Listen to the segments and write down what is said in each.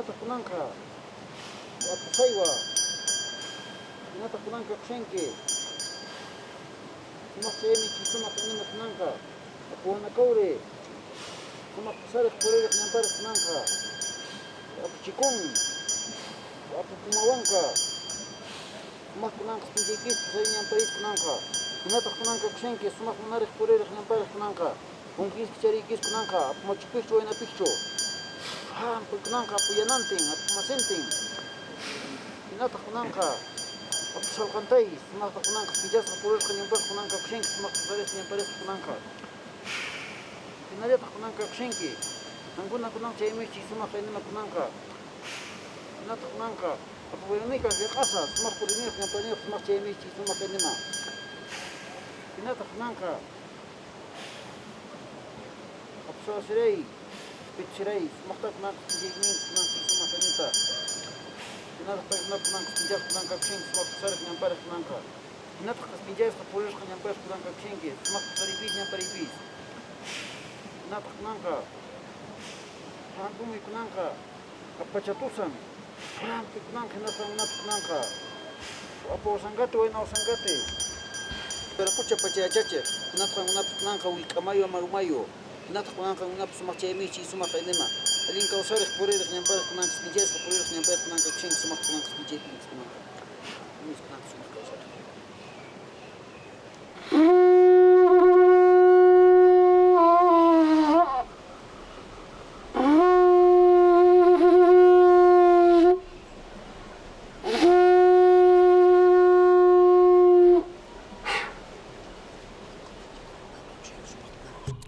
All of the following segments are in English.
hinata kunanqa apusaywa hinata kunanqa qushenki sumaq chaymi chisuma qanima kunanqa apuwanakawri sumaq pusariq puririq ñampariq kunanqa apuchikun apupumawanqa sumaq kunanqa pinchaykis pusay ñamparis kunanqa hinata kunanqa qushenki sumaq munariq puririq ñampariq kunanqa punkis charikis kunanqa apumachikuchu waynapichu hampuy kunanqa apuyanantin apumasintin hinata kunanqa apusallqantay sumaqta kunanqa pinchasqa purirqa ñampariq kunanqa qushenki sumaq pusarisqa ñamparisqa kunanqa hinallataq kunanqa qushenki hankuna kunanqa chaymichi sumaq qaynima kunanqa hinata kunanqa apuwaynika riq'asa sumaq puriniyuq ñampaniyuq sumaq chaymichi sumaq qaynima hinata kunanqa apusawasiray pichiray sumaqta kunanqa pinchayninta kunanqa sumaq qaynita hinata kunanqa pinchasqa kunanqa qushenki sumaq pusariq ñampariq kunanqa hinata pinchasqa purirqa ñampariq kunanqa qushenki sumaq pusaripis ñamparipis hinata kunanqa hankumi kunanqa apachatusan hampi kunanqa hinata kunanqa apuwasanqati waynawsanqati pero pucha pachayachachiq hinata kunanqa willk'amayu amarumayu hinata kunanqa sumaq chaymichi sumaq qaynima allin kawsariq puririq ñampariq kunanqa pinchasqa puririq ñampariq kunanqa qushenki sumaq kunanqa pinchaypis kunanqa mis kunanqa sumaq kawsariq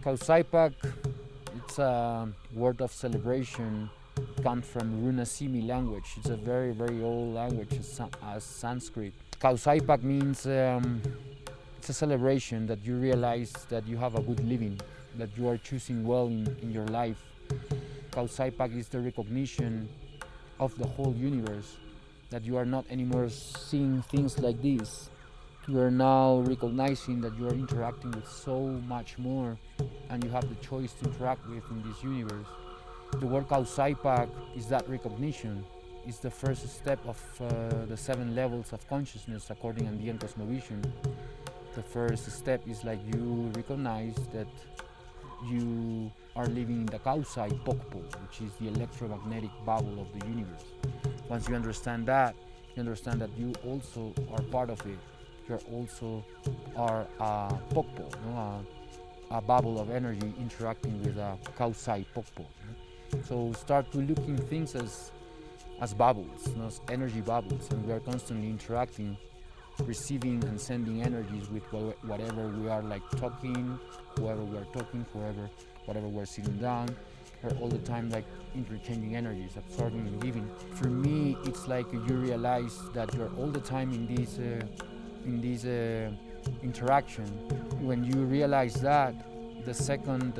Kausaypaq, it's a word of celebration, comes from Runasimi language. It's a very, very old language, as Sanskrit. Kausaypaq means it's a celebration that you realize that you have a good living, that you are choosing well in your life. Kausaypaq is the recognition of the whole universe, that you are not anymore seeing things like this. You are now recognizing that you are interacting with so much more and you have the choice to interact with in this universe. The word kausaypaq is that recognition. It's the first step of the 7 levels of consciousness according to Andean cosmovision. The first step is like you recognize that you are living in the kausaypaq, which is the electromagnetic bubble of the universe. Once you understand that you also are part of it. You also are a pokpo, a bubble of energy interacting with a kausaypaq. So start to looking things as bubbles, as energy bubbles, and we are constantly interacting, receiving and sending energies with whatever we are like talking, whoever we are talking, whatever we're sitting down. We're all the time like interchanging energies, absorbing and giving. For me, it's like you realize that you're all the time in this interaction. When you realize that, the second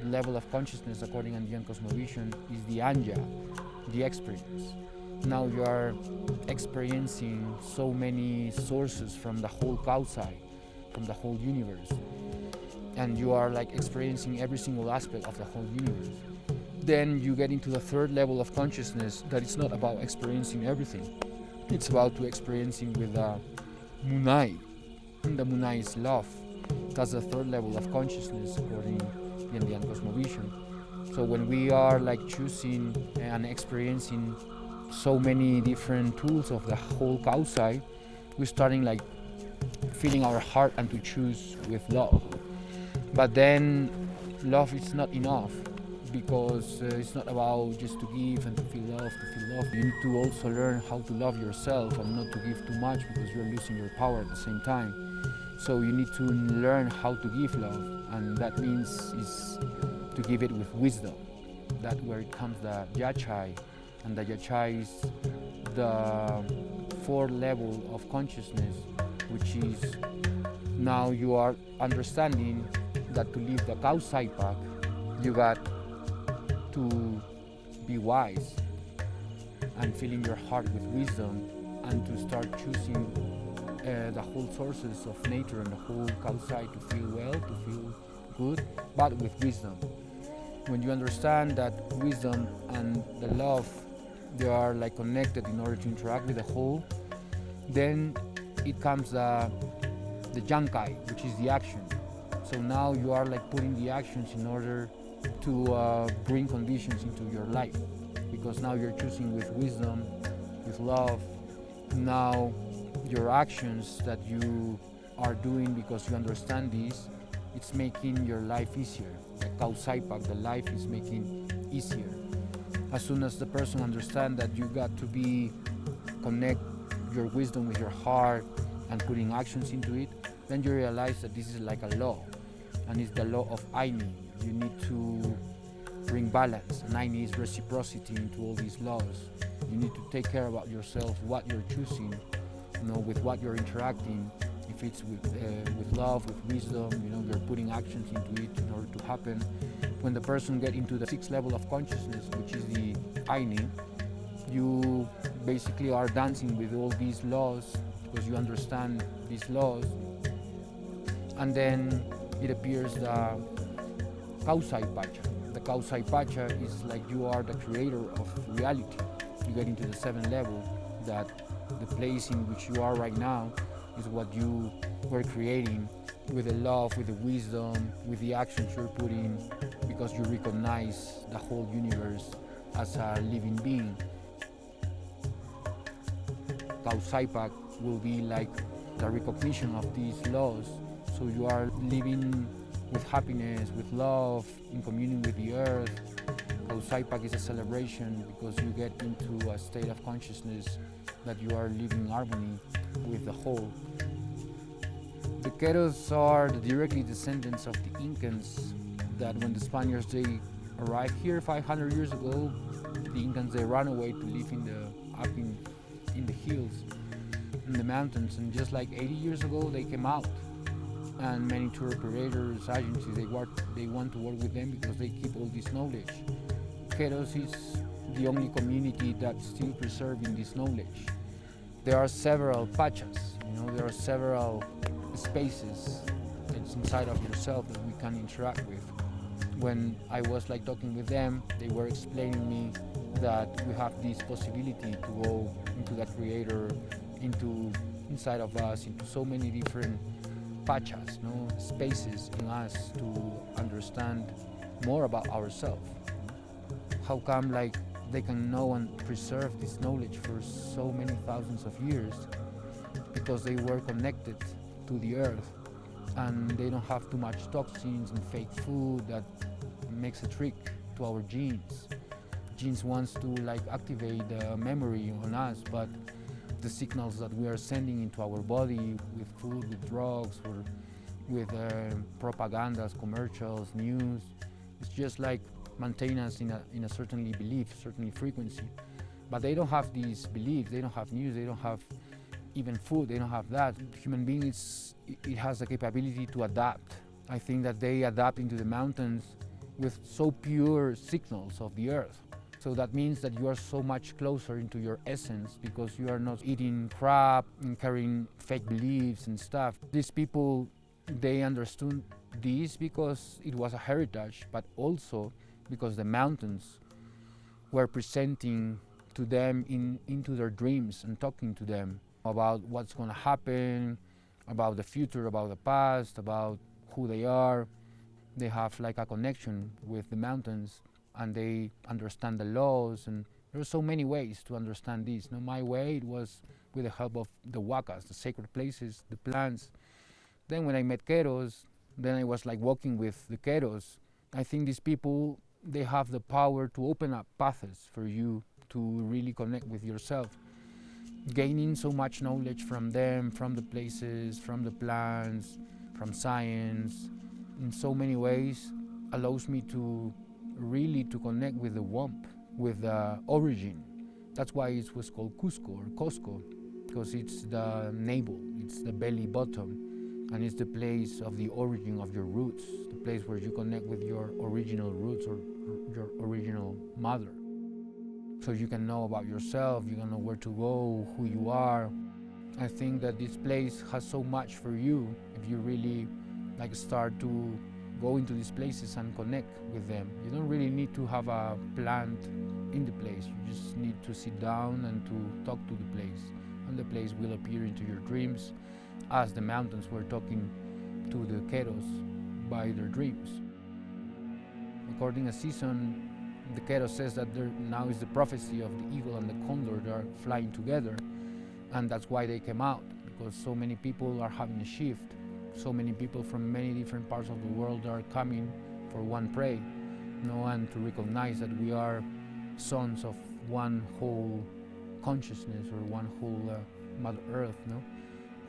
level of consciousness according to Andean cosmovision is the anja, the experience. Now you are experiencing so many sources from the whole kausay, from the whole universe, and you are like experiencing every single aspect of the whole universe. Then you get into the third level of consciousness, that it's not about experiencing everything, it's about to experiencing with Munai. The Munai is love. That's the third level of consciousness according to the Indian cosmovision. So when we are like choosing and experiencing so many different tools of the whole kausay, we're starting like feeling our heart and to choose with love. But then love is not enough, because it's not about just to give and to feel love. You need to also learn how to love yourself and not to give too much, because you're losing your power at the same time. So you need to learn how to give love, and that means is to give it with wisdom. That's where it comes the yachai, and the yachai is the fourth level of consciousness, which is now you are understanding that to live the kausaypaq, you got to be wise and filling your heart with wisdom, and to start choosing the whole sources of nature and the whole kausay to feel well, to feel good, but with wisdom. When you understand that wisdom and the love they are like connected in order to interact with the whole. Then it comes the jankai, which is the action. So now you are like putting the actions in order to bring conditions into your life, because now you're choosing with wisdom, with love. Now your actions that you are doing because you understand this, it's making your life easier. The kausaypaq, the life is making easier. As soon as the person understands that you got to be connect your wisdom with your heart and putting actions into it, then you realize that this is like a law, and it's the law of Aini. You need to bring balance, and Aini is reciprocity into all these laws. You need to take care about yourself, what you're choosing, with what you're interacting. If it's with love, with wisdom, you're putting actions into it in order to happen. When the person gets into the sixth level of consciousness, which is the Aini, you basically are dancing with all these laws because you understand these laws. And then it appears the kausaypaq. The kausaypaq is like you are the creator of reality. You get into the seventh level, that the place in which you are right now is what you were creating with the love, with the wisdom, with the actions you're putting, because you recognize the whole universe as a living being. Kausaypaq will be like the recognition of these laws. So you are living with happiness, with love, in communion with the earth. Kausaypaq is a celebration because you get into a state of consciousness that you are living in harmony with the whole. The Queros are the directly descendants of the Incans, that when the Spaniards they arrived here 500 years ago, the Incans they ran away to live up in the hills, in the mountains, and just like 80 years ago they came out, and many tour operators, agencies, they want to work with them because they keep all this knowledge. Queros is the only community that's still preserving this knowledge. There are several pachas, there are several spaces that's inside of yourself that we can interact with. When I was like talking with them, they were explaining me that we have this possibility to go into that creator, inside of us, into so many different pachas, spaces in us to understand more about ourselves. How come like they can know and preserve this knowledge for so many thousands of years? Because they were connected to the earth, and they don't have too much toxins and fake food that makes a trick to our genes. Genes wants to like activate the memory on us, but the signals that we are sending into our body with food, with drugs, or with propagandas, commercials, news, it's just like maintain us in a certain belief, certain frequency. But they don't have these beliefs, they don't have news, they don't have even food, they don't have that. Human beings, it has the capability to adapt. I think that they adapt into the mountains with so pure signals of the earth. So that means that you are so much closer into your essence because you are not eating crap and carrying fake beliefs and stuff. These people, they understood this because it was a heritage, but also because the mountains were presenting to them into their dreams and talking to them about what's going to happen, about the future, about the past, about who they are. They have like a connection with the mountains, and they understand the laws, and there are so many ways to understand this. My way, it was with the help of the wakas, the sacred places, the plants. Then when I met Queros, then I was like walking with the Queros. I think these people, they have the power to open up paths for you to really connect with yourself. Gaining so much knowledge from them, from the places, from the plants, from science, in so many ways, allows me to really to connect with the womb, with the origin. That's why it was called Cusco or Cosco, because it's the navel, it's the belly bottom, and it's the place of the origin of your roots, the place where you connect with your original roots or your original mother. So you can know about yourself, you can know where to go, who you are. I think that this place has so much for you if you really like start to go into these places and connect with them. You don't really need to have a plant in the place, you just need to sit down and to talk to the place. And the place will appear into your dreams as the mountains were talking to the Keros by their dreams. According to season, the Keros says that there now is the prophecy of the eagle and the condor that are flying together, and that's why they came out, because so many people are having a shift. So many people from many different parts of the world are coming for one prey, and to recognize that we are sons of one whole consciousness or one whole Mother Earth.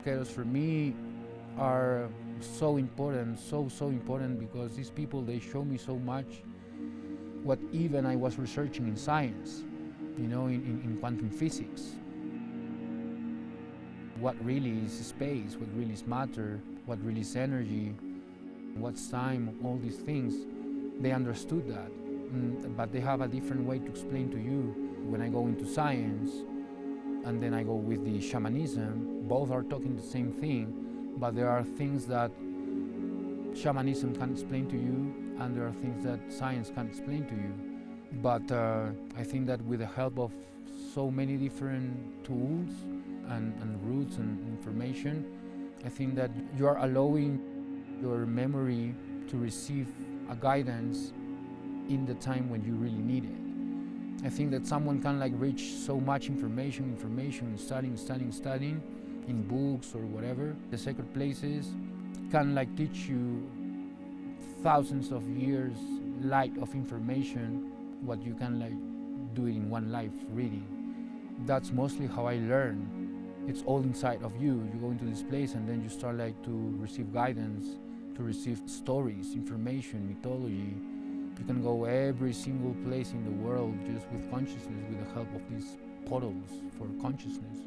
Keros for me are so important, so important, because these people, they show me so much what even I was researching in science, in quantum physics. What really is space, what really is matter, what really is energy, what's time, all these things, they understood that. But they have a different way to explain to you. When I go into science, and then I go with the shamanism, both are talking the same thing, but there are things that shamanism can't explain to you, and there are things that science can't explain to you. But I think that with the help of so many different tools and routes and information, I think that you are allowing your memory to receive a guidance in the time when you really need it. I think that someone can reach so much information, studying in books or whatever. The sacred places can teach you thousands of years light of information, what you can do it in one life reading. That's mostly how I learn. It's all inside of you. You go into this place and then you start to receive guidance, to receive stories, information, mythology. You can go every single place in the world just with consciousness, with the help of these portals for consciousness.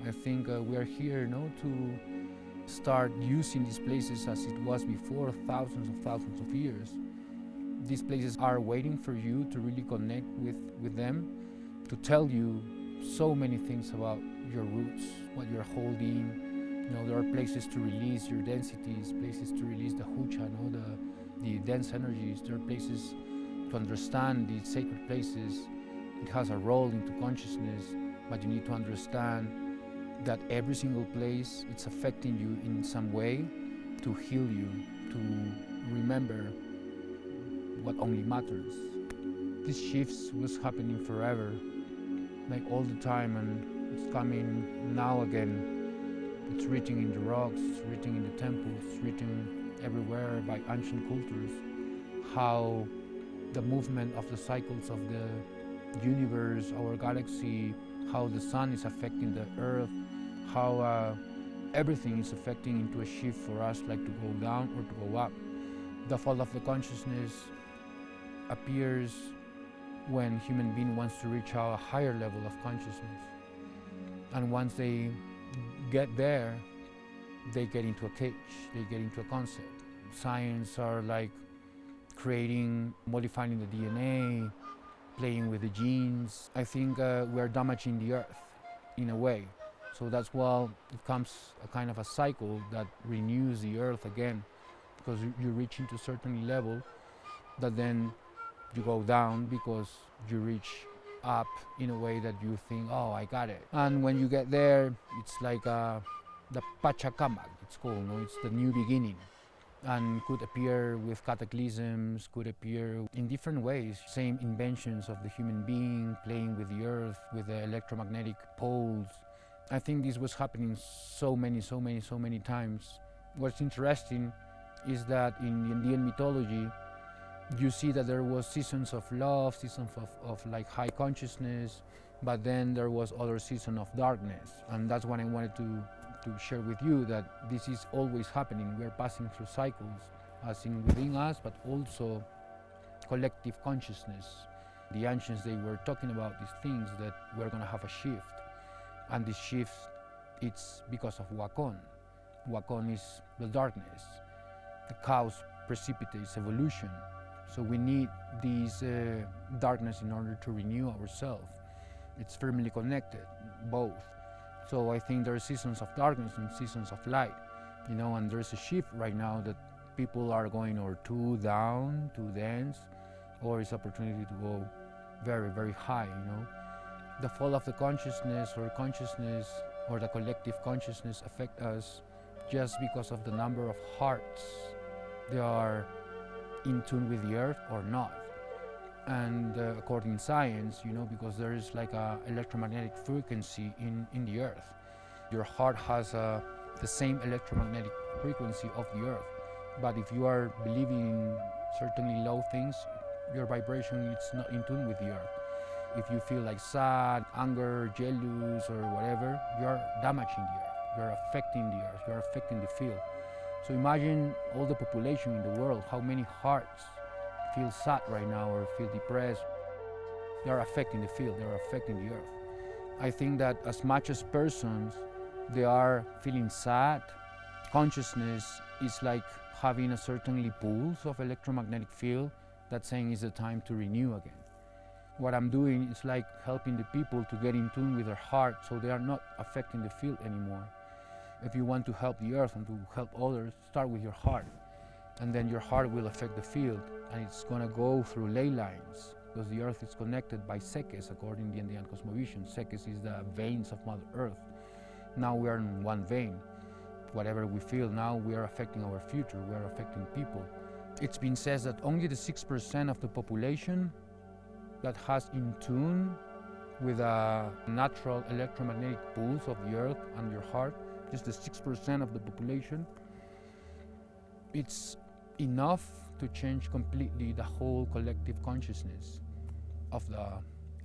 I think we are here to start using these places as it was before, thousands of years. These places are waiting for you to really connect with them, to tell you so many things about your roots, what you're holding. There are places to release your densities, places to release the hucha, the dense energies. There are places to understand these sacred places. It has a role into consciousness, but you need to understand that every single place, it's affecting you in some way to heal you, to remember what only matters. These shifts was happening forever, all the time, and it's coming now again. It's written in the rocks, it's written in the temples, it's written everywhere by ancient cultures, how the movement of the cycles of the universe, our galaxy, how the sun is affecting the earth, how everything is affecting into a shift for us, to go down or to go up. The fall of the consciousness appears when human being wants to reach a higher level of consciousness. And once they get there, they get into a cage, they get into a concept. Science are creating, modifying the DNA, playing with the genes. I think we are damaging the earth in a way. So that's why it comes a kind of a cycle that renews the earth again, because you reach into a certain level that then you go down because you reach up in a way that you think, oh, I got it. And when you get there, it's the Pachamama, it's called, it's the new beginning. And could appear with cataclysms, could appear in different ways. Same inventions of the human being, playing with the earth, with the electromagnetic poles. I think this was happening so many times. What's interesting is that in the Indian mythology, you see that there was seasons of love, seasons of high consciousness, but then there was other season of darkness. And that's what I wanted to share with you, that this is always happening. We're passing through cycles, as in within us, but also collective consciousness. The ancients, they were talking about these things, that we're going to have a shift. And this shift, it's because of Wakon. Wakon is the darkness. The chaos precipitates evolution. So we need this darkness in order to renew ourselves. It's firmly connected, both. So I think there are seasons of darkness and seasons of light, and there's a shift right now that people are going or too down, too dense, or it's opportunity to go very, very high, the fall of the consciousness or the collective consciousness affect us just because of the number of hearts they are in tune with the earth or not. And according to science, because there is like a electromagnetic frequency in the earth. Your heart has the same electromagnetic frequency of the earth. But if you are believing in certainly low things, your vibration is not in tune with the earth. If you feel like sad, anger, jealous, or whatever, you're damaging the earth. You're affecting the earth. You're affecting the field. So imagine all the population in the world, how many hearts feel sad right now or feel depressed. They are affecting the field. They are affecting the earth. I think that as much as persons, they are feeling sad. Consciousness is like having a certainly pulse of electromagnetic field that's saying it's the time to renew again. What I'm doing is like helping the people to get in tune with their heart so they are not affecting the field anymore. If you want to help the earth and to help others, start with your heart. And then your heart will affect the field, and it's going to go through ley lines, because the earth is connected by sekes according to the Indian cosmovision. Sekes is the veins of Mother Earth. Now we are in one vein. Whatever we feel now, we are affecting our future, we are affecting people. It's been said that only the 6% of the population that has in tune with a natural electromagnetic pulse of the earth and your heart, just the 6% of the population, it's enough to change completely the whole collective consciousness of the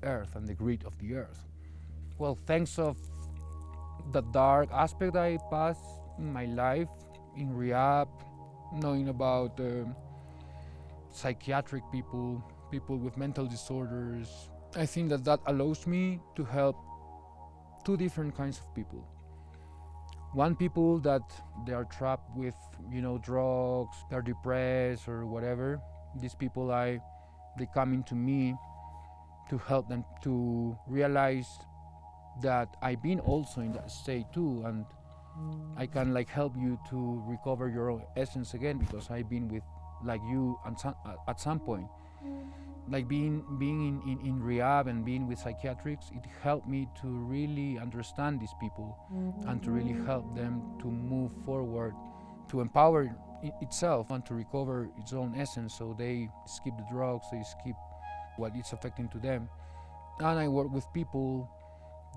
earth and the grid of the earth. Well, thanks of the dark aspect I passed in my life in rehab, knowing about psychiatric people with mental disorders, I think that allows me to help two different kinds of people. One, people that they are trapped with, drugs, they're depressed or whatever. These people, they come into me to help them to realize that I've been also in that state too, and I can help you to recover your own essence again, because I've been with you at some point. Being in rehab and being with psychiatrics, it helped me to really understand these people and to really help them to move forward, to empower itself and to recover its own essence, so they skip the drugs, they skip what it's affecting to them. And I work with people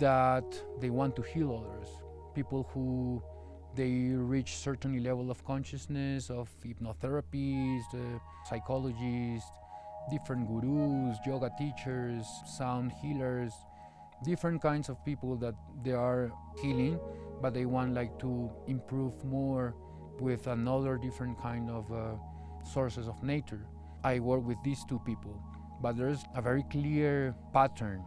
that they want to heal others, people who they reach certain level of consciousness, of hypnotherapists, psychologists, different gurus, yoga teachers, sound healers, different kinds of people that they are healing, but they want to improve more with another different kind of sources of nature. I work with these two people, but there's a very clear pattern.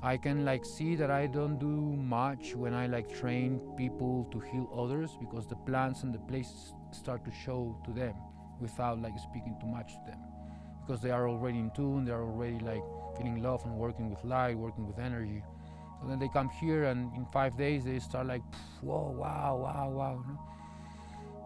I can see that I don't do much when I train people to heal others, because the plants and the places start to show to them without speaking too much to them, because they are already in tune, they are already feeling love and working with light, working with energy. So then they come here, and in 5 days they start whoa, wow.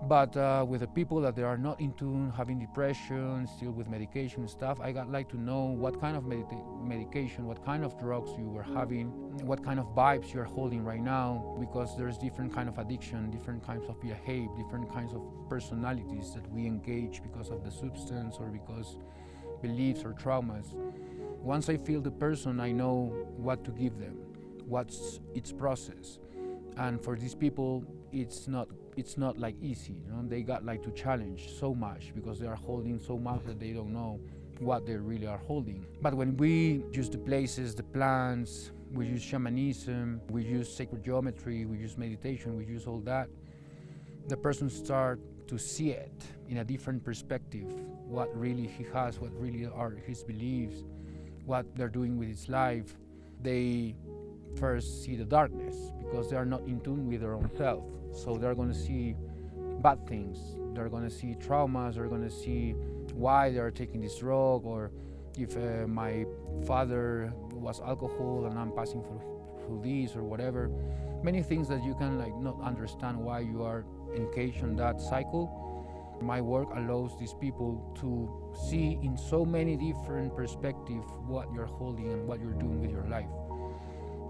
But with the people that they are not in tune, having depression, still with medication and stuff, I got to know what kind of medication, what kind of drugs you were having, what kind of vibes you're holding right now, because there's different kind of addiction, different kinds of behavior, different kinds of personalities that we engage because of the substance or because beliefs or traumas. Once I feel the person, I know what to give them, what's its process. And for these people, it's not easy, they got to challenge so much, because they are holding so much that they don't know what they really are holding. But when we use the places, the plants, we use shamanism, we use sacred geometry, we use meditation, we use all that, the person start to see it in a different perspective, what really he has, what really are his beliefs, what they're doing with his life. They first see the darkness, because they are not in tune with their own self. So they're going to see bad things, they're going to see traumas, they're going to see why they are taking this drug, or if my father was alcohol and I'm passing through this or whatever. Many things that you can not understand why you are engaged in that cycle. My work allows these people to see in so many different perspectives what you're holding and what you're doing with your life.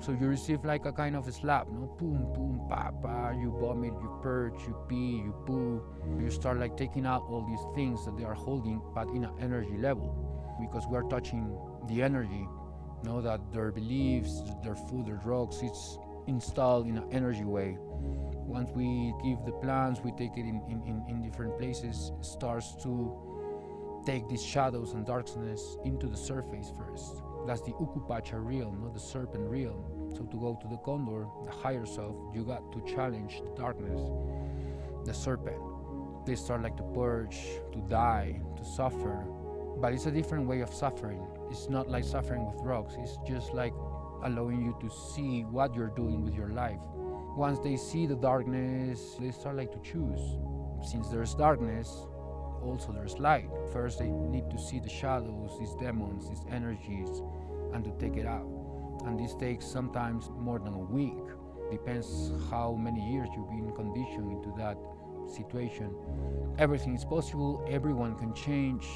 So you receive like a kind of a slap, no? Boom, boom, pa, pa. You vomit, you purge, you pee, you poo. You start like taking out all these things that they are holding, but in an energy level, because we are touching the energy. Know that their beliefs, their food, their drugs, it's installed in an energy way. Once we give the plants, we take it in different places, it starts to take these shadows and darkness into the surface first. That's the Ukupacha realm, not the serpent realm. So to go to the condor, the higher self, you got to challenge the darkness, the serpent. They start like to purge, to die, to suffer. But it's a different way of suffering. It's not like suffering with drugs. It's just like allowing you to see what you're doing with your life. Once they see the darkness, they start like to choose. Since there's darkness, also there's light. First they need to see the shadows, these demons, these energies, and to take it out. And this takes sometimes more than a week. Depends how many years you've been conditioned into that situation. Everything is possible, everyone can change.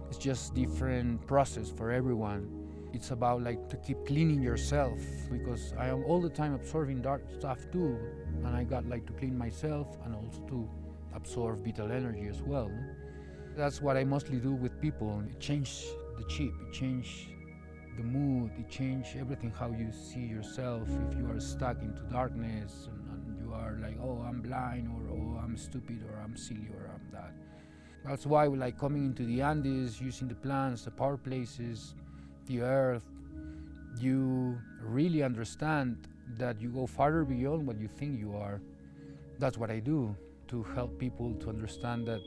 It's just different process for everyone. It's about like to keep cleaning yourself, because I am all the time absorbing dark stuff too, and I got like to clean myself and also to absorb vital energy as well. That's what I mostly do with people. It changes the chip, it changes the mood, it changes everything, how you see yourself. If you are stuck into darkness and you are like, oh, I'm blind, or oh, I'm stupid, or I'm silly, or I'm that. That's why we like coming into the Andes, using the plants, the power places, the earth. You really understand that you go farther beyond what you think you are. That's what I do, to help people to understand that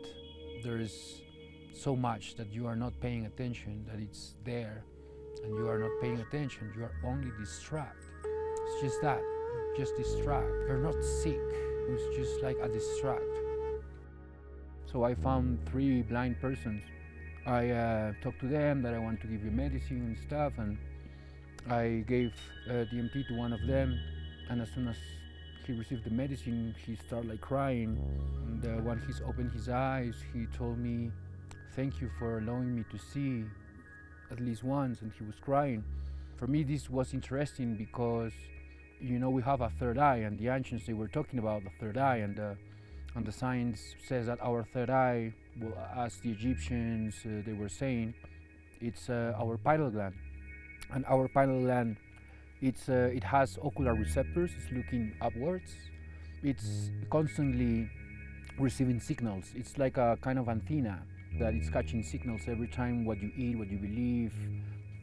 there is so much that you are not paying attention, that it's there, and you are not paying attention, you are only distracted. It's just that, just distract. You're not sick, it's just like a distract. So I found 3 blind persons. I talked to them that I want to give you medicine and stuff, and I gave DMT to one of them, and as soon as he received the medicine, he started like crying. And when he's opened his eyes, he told me, "Thank you for allowing me to see at least once," and he was crying. For me, this was interesting because, you know, we have a third eye, and the ancients, they were talking about the third eye, and the science says that our third eye, well, as the Egyptians, they were saying, it's our pineal gland. And our pineal gland, it has ocular receptors, it's looking upwards. It's constantly receiving signals. It's like a kind of antenna that it's catching signals every time what you eat, what you believe.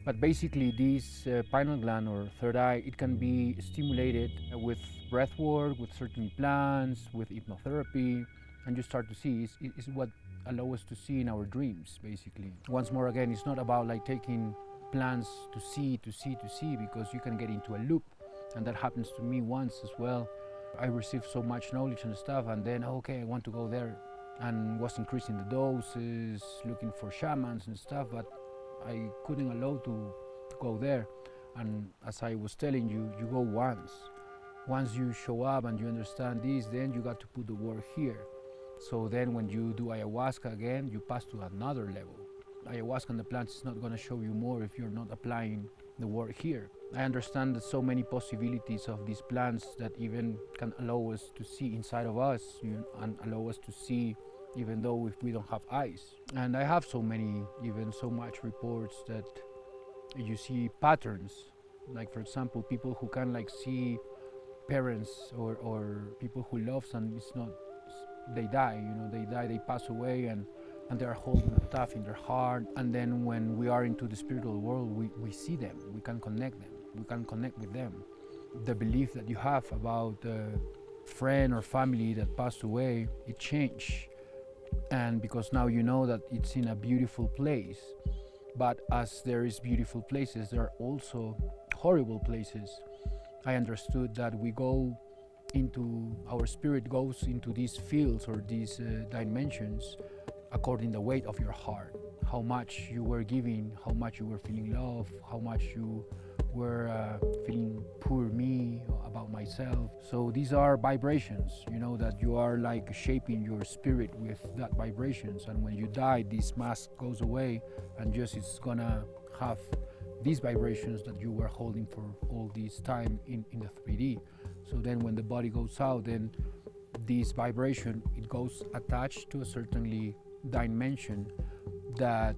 But basically this pineal gland or third eye, it can be stimulated with breath work, with certain plants, with hypnotherapy, and you start to see it's what allows us to see in our dreams, basically. Once more again, it's not about like taking plants to see, because you can get into a loop, and that happens to me once as well. I received so much knowledge and stuff, and then okay, I want to go there, and was increasing the doses, looking for shamans and stuff, but I couldn't allow to go there. And as I was telling you, you go once. Once you show up and you understand this, then you got to put the work here. So then when you do ayahuasca again, you pass to another level. Ayahuasca and the plants is not going to show you more if you're not applying the work here. I understand that so many possibilities of these plants that even can allow us to see inside of us, and allow us to see even though if we don't have eyes. And I have so much reports that you see patterns. Like for example, people who can like see parents or people who love, and it's not, they die, they pass away, and they're holding stuff in their heart. And then when we are into the spiritual world, we see them, we can connect with them. The belief that you have about a friend or family that passed away, it changed. And because now you know that it's in a beautiful place. But as there is beautiful places, there are also horrible places. I understood that our spirit goes into these fields or these dimensions according to the weight of your heart. How much you were giving, how much you were feeling love, how much you were feeling poor me about myself. So these are vibrations, that you are like shaping your spirit with that vibrations. And when you die, this mask goes away, and just it's gonna have these vibrations that you were holding for all this time in the 3D. So then when the body goes out, then this vibration, it goes attached to a certainly dimension that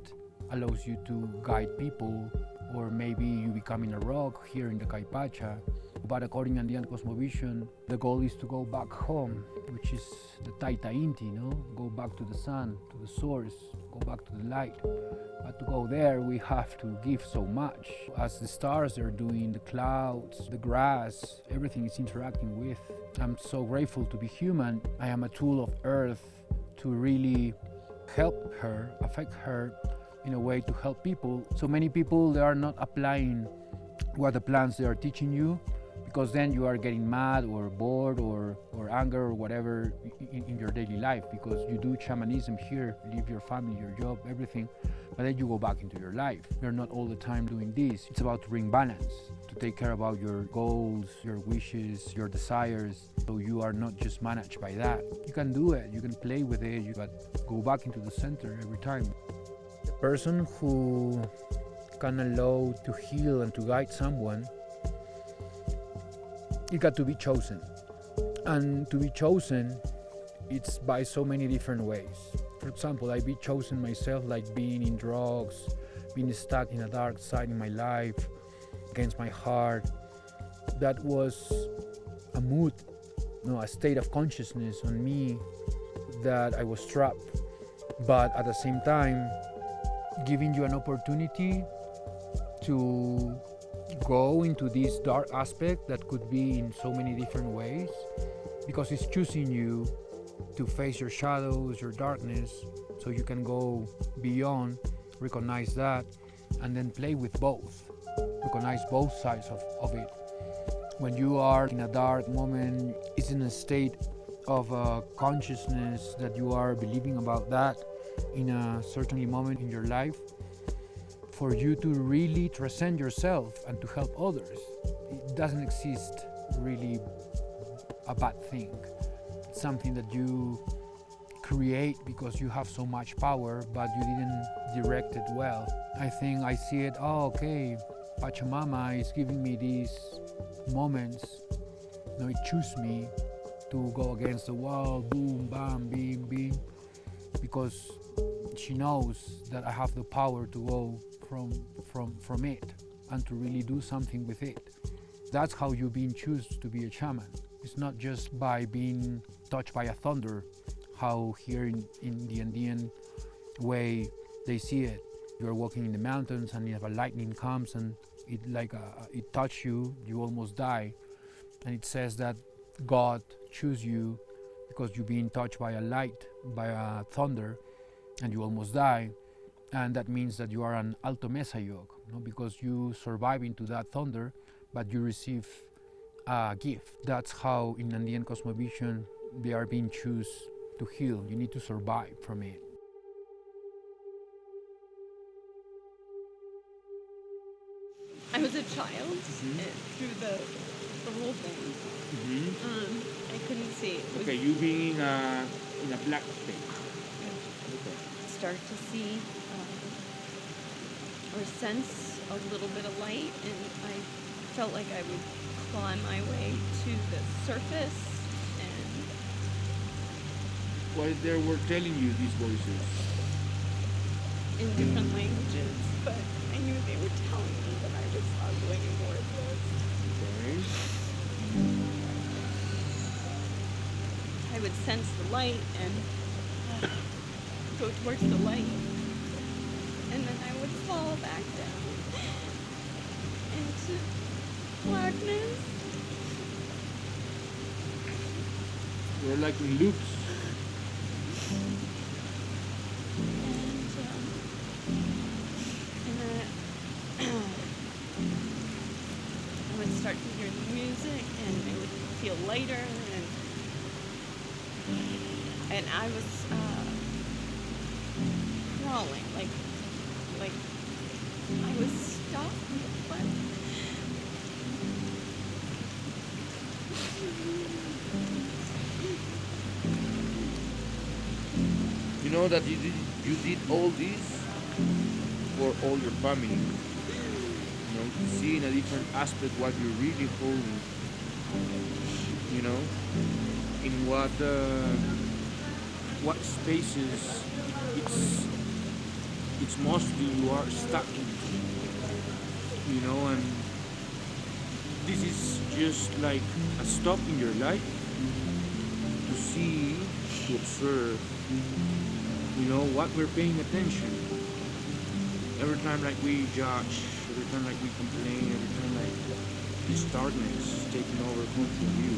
allows you to guide people, or maybe you becoming a rock here in the Kaipacha. But according to Andean cosmovision, the goal is to go back home, which is the Taita Inti, go back to the sun, to the source, go back to the light. But to go there, we have to give so much. As the stars are doing, the clouds, the grass, everything is interacting with. I'm so grateful to be human. I am a tool of earth to really help her, affect her in a way to help people. So many people, they are not applying what the plants they are teaching you, because then you are getting mad or bored or anger or whatever in your daily life, because you do shamanism here, leave your family, your job, everything, but then you go back into your life. You're not all the time doing this. It's about to bring balance, to take care about your goals, your wishes, your desires, so you are not just managed by that. You can do it, you can play with it, but go back into the center every time. The person who can allow to heal and to guide someone, it got to be chosen. And to be chosen, it's by so many different ways. For example, I be chosen myself, like being in drugs, being stuck in a dark side in my life, against my heart. That was a mood, a state of consciousness on me that I was trapped. But at the same time, giving you an opportunity to go into this dark aspect that could be in so many different ways, because it's choosing you to face your shadows, your darkness, so you can go beyond, recognize that, and then play with both. Recognize both sides of it. When you are in a dark moment, it's in a state of consciousness that you are believing about that in a certain moment in your life. For you to really transcend yourself and to help others, it doesn't exist really a bad thing. It's something that you create because you have so much power, but you didn't direct it well. I think I see it, okay, Pachamama is giving me these moments. It chooses me to go against the wall, boom, bam, beam, beam, because she knows that I have the power to go from it and to really do something with it. That's how you've been chosen to be a shaman. It's not just by being touched by a thunder, how here in the Andean way they see it. You're walking in the mountains and if a lightning comes and it touches you, you almost die. And it says that God chooses you because you're being touched by a light, by a thunder, and you almost die. And that means that you are an alto mesa yog, because you survive into that thunder, but you receive a gift. That's how in Andean cosmovision they are being chosen to heal. You need to survive from it. I was a child through the whole thing. I couldn't see. Okay, you being in a black state. Start to see or sense a little bit of light, and I felt like I would climb my way to the surface. And what they were telling you, these voices? In different languages, but I knew they were telling me that I was ugly and worthless. Okay. I would sense the light and go towards the light, and then I would fall back down into blackness. You're like in loops. I would start to hear the music, and it would feel lighter, and I was crawling, like I was stuck, but You know that you did all this for all your family. to see in a different aspect what you're really holding, you know, in what spaces it's mostly you are stuck into, and this is just like a stop in your life to see, to observe, what we're paying attention. Every time like we judge, every time like we complain, every time like this darkness taking over control of you.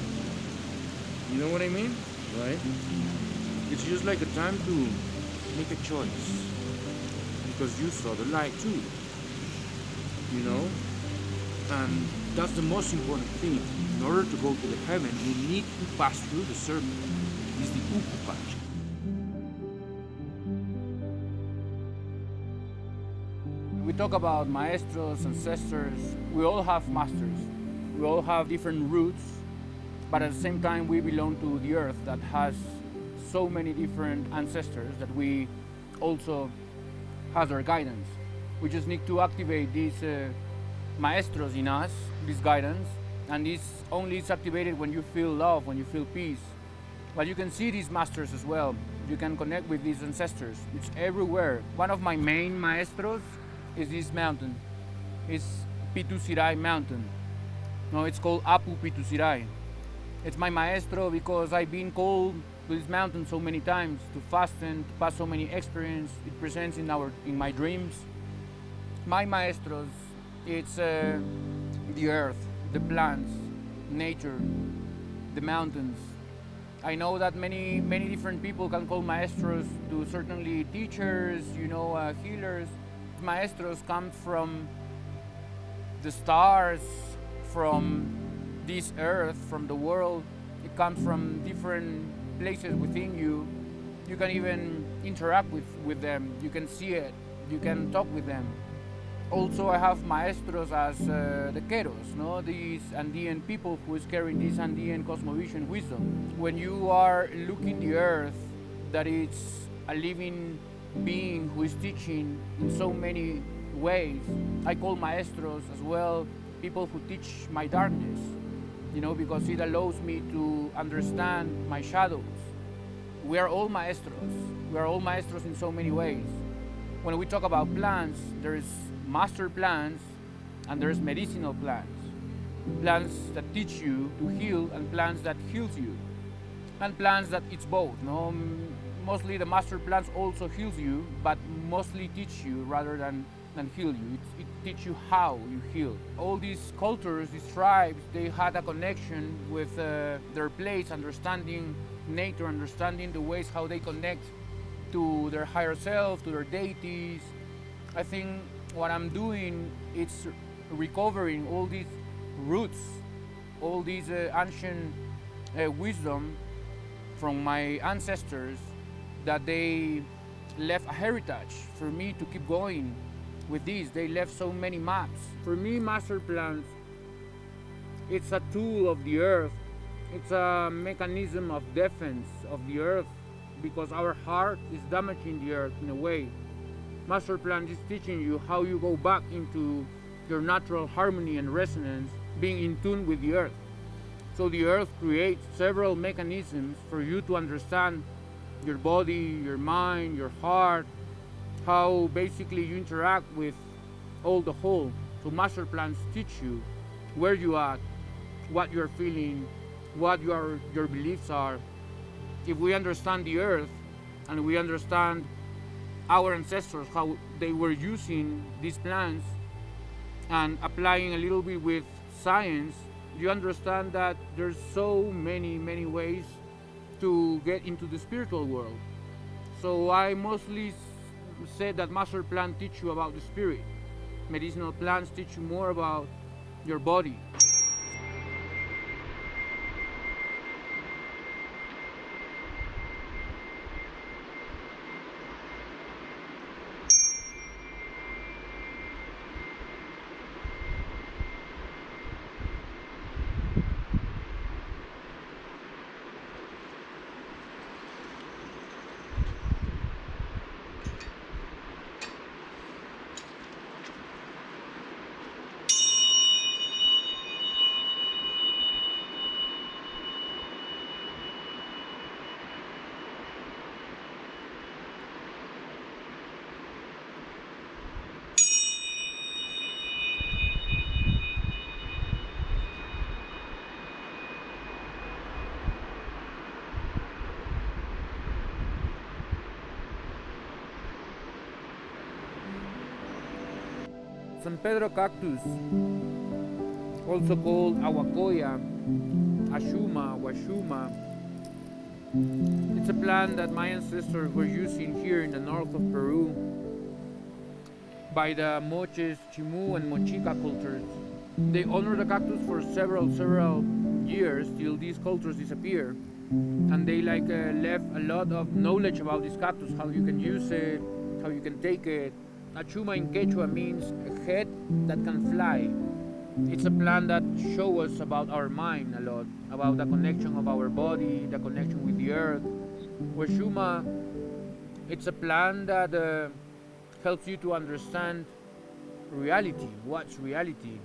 You know what I mean? Right? It's just like a time to make a choice. Because you saw the light too. And that's the most important thing. In order to go to the heaven, you need to pass through the circle. It's the Uku. We talk about maestros, ancestors. We all have masters. We all have different roots, but at the same time we belong to the earth that has so many different ancestors that we also has our guidance. We just need to activate these maestros in us, this guidance, and this only is activated when you feel love, when you feel peace. But you can see these masters as well. You can connect with these ancestors. It's everywhere. One of my main maestros is this mountain. It's Pitu Sirai mountain. No, it's called Apu Pitu Sirai. It's my maestro because I've been called to this mountain so many times to fasten, to pass so many experiences. It presents in my dreams. My maestros, it's the earth, the plants, nature, the mountains. I know that many different people can call maestros to certainly teachers, healers. Maestros come from the stars, from this earth, from the world. It comes from different places within you. You can even interact with them. You can see it. You can talk with them. Also, I have maestros as the Keros, these Andean people who is carrying this Andean cosmovision wisdom. When you are looking the earth, that it's a living being who is teaching in so many ways. I call maestros as well people who teach my darkness, because it allows me to understand my shadows. We are all maestros. We are all maestros in so many ways. When we talk about plants, there's master plants and there's medicinal plants. Plants that teach you to heal and plants that heals you. And plants that it's both. Mostly the master plants also heals you, but mostly teach you rather than heal you. It teach you how you heal. All these cultures, these tribes, they had a connection with their place, understanding nature, understanding the ways how they connect to their higher self, to their deities. I think what I'm doing is recovering all these roots, all these ancient wisdom from my ancestors, that they left a heritage for me to keep going with this. They left so many maps. For me, master plants, it's a tool of the earth. It's a mechanism of defense of the earth because our heart is damaging the earth in a way. Master plant is teaching you how you go back into your natural harmony and resonance, being in tune with the earth. So the earth creates several mechanisms for you to understand your body, your mind, your heart, how basically you interact with all the whole. So master plans teach you where you are, what you're feeling, what your beliefs are. If we understand the earth and we understand our ancestors, how they were using these plants and applying a little bit with science, you understand that there's so many ways to get into the spiritual world. So I mostly said that master plants teach you about the spirit. Medicinal plants teach you more about your body. San Pedro cactus, also called awakoya, ashuma, washuma. It's a plant that my ancestors were using here in the north of Peru by the Moches, Chimu, and Mochica cultures. They honor the cactus for several years till these cultures disappear, and they left a lot of knowledge about this cactus, how you can use it, how you can take it. Achuma in Quechua means a head that can fly. It's a plant that shows us about our mind a lot, about the connection of our body, the connection with the earth. Washuma, it's a plant that helps you to understand reality. What's reality?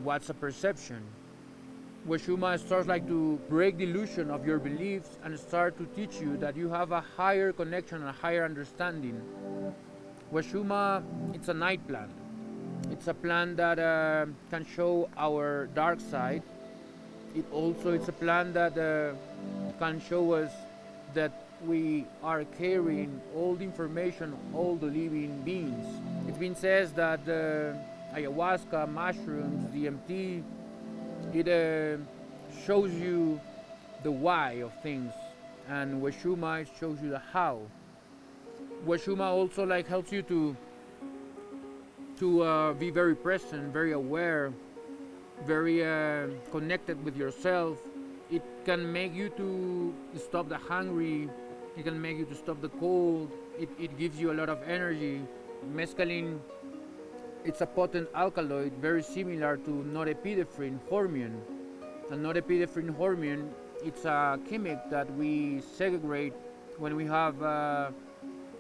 What's a perception? Washuma starts to break the illusion of your beliefs and start to teach you that you have a higher connection, a higher understanding. Washuma, it's a night plant. It's a plant that can show our dark side. It's a plant that can show us that we are carrying all the information of all the living beings. It's been said that ayahuasca, mushrooms, DMT, it shows you the why of things, and Washuma, it shows you the how. Washuma also helps you to be very present, very aware, very connected with yourself. It can make you to stop the hungry. It can make you to stop the cold. It gives you a lot of energy. Mescaline, it's a potent alkaloid, very similar to norepinephrine hormone. And norepinephrine hormone, it's a chemical that we segregate when we have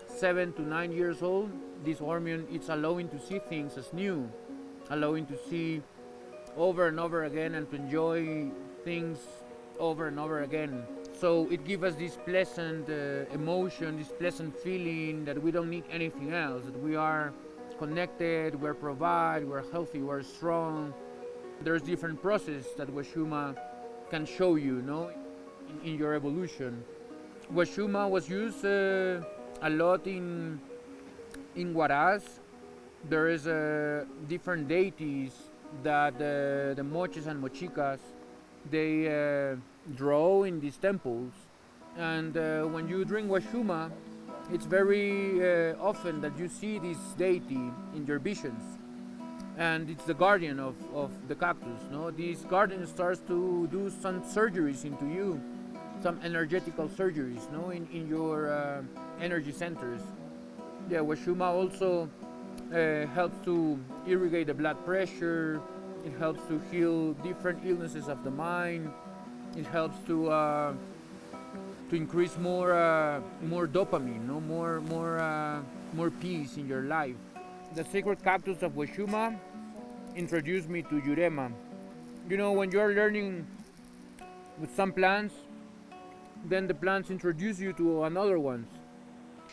7 to 9 years old. This hormone, it's allowing to see things as new, allowing to see over and over again and to enjoy things over and over again. So it gives us this pleasant emotion, this pleasant feeling that we don't need anything else, that we are connected, we're provided, we're healthy, we're strong. There's different processes that Washuma can show you, in your evolution. Washuma was used a lot in Huaraz. There is different deities that the Moches and Mochicas, they draw in these temples. And when you drink Washuma, it's very often that you see this deity in your visions. And it's the guardian of the cactus. This guardian starts to do some surgeries into you, some energetical surgeries, in your energy centers. Yeah, Washuma also helps to irrigate the blood pressure. It helps to heal different illnesses of the mind. It helps to increase more dopamine, more peace in your life. The sacred cactus of Washuma introduced me to Jurema. When you're learning with some plants, then the plants introduce you to another ones.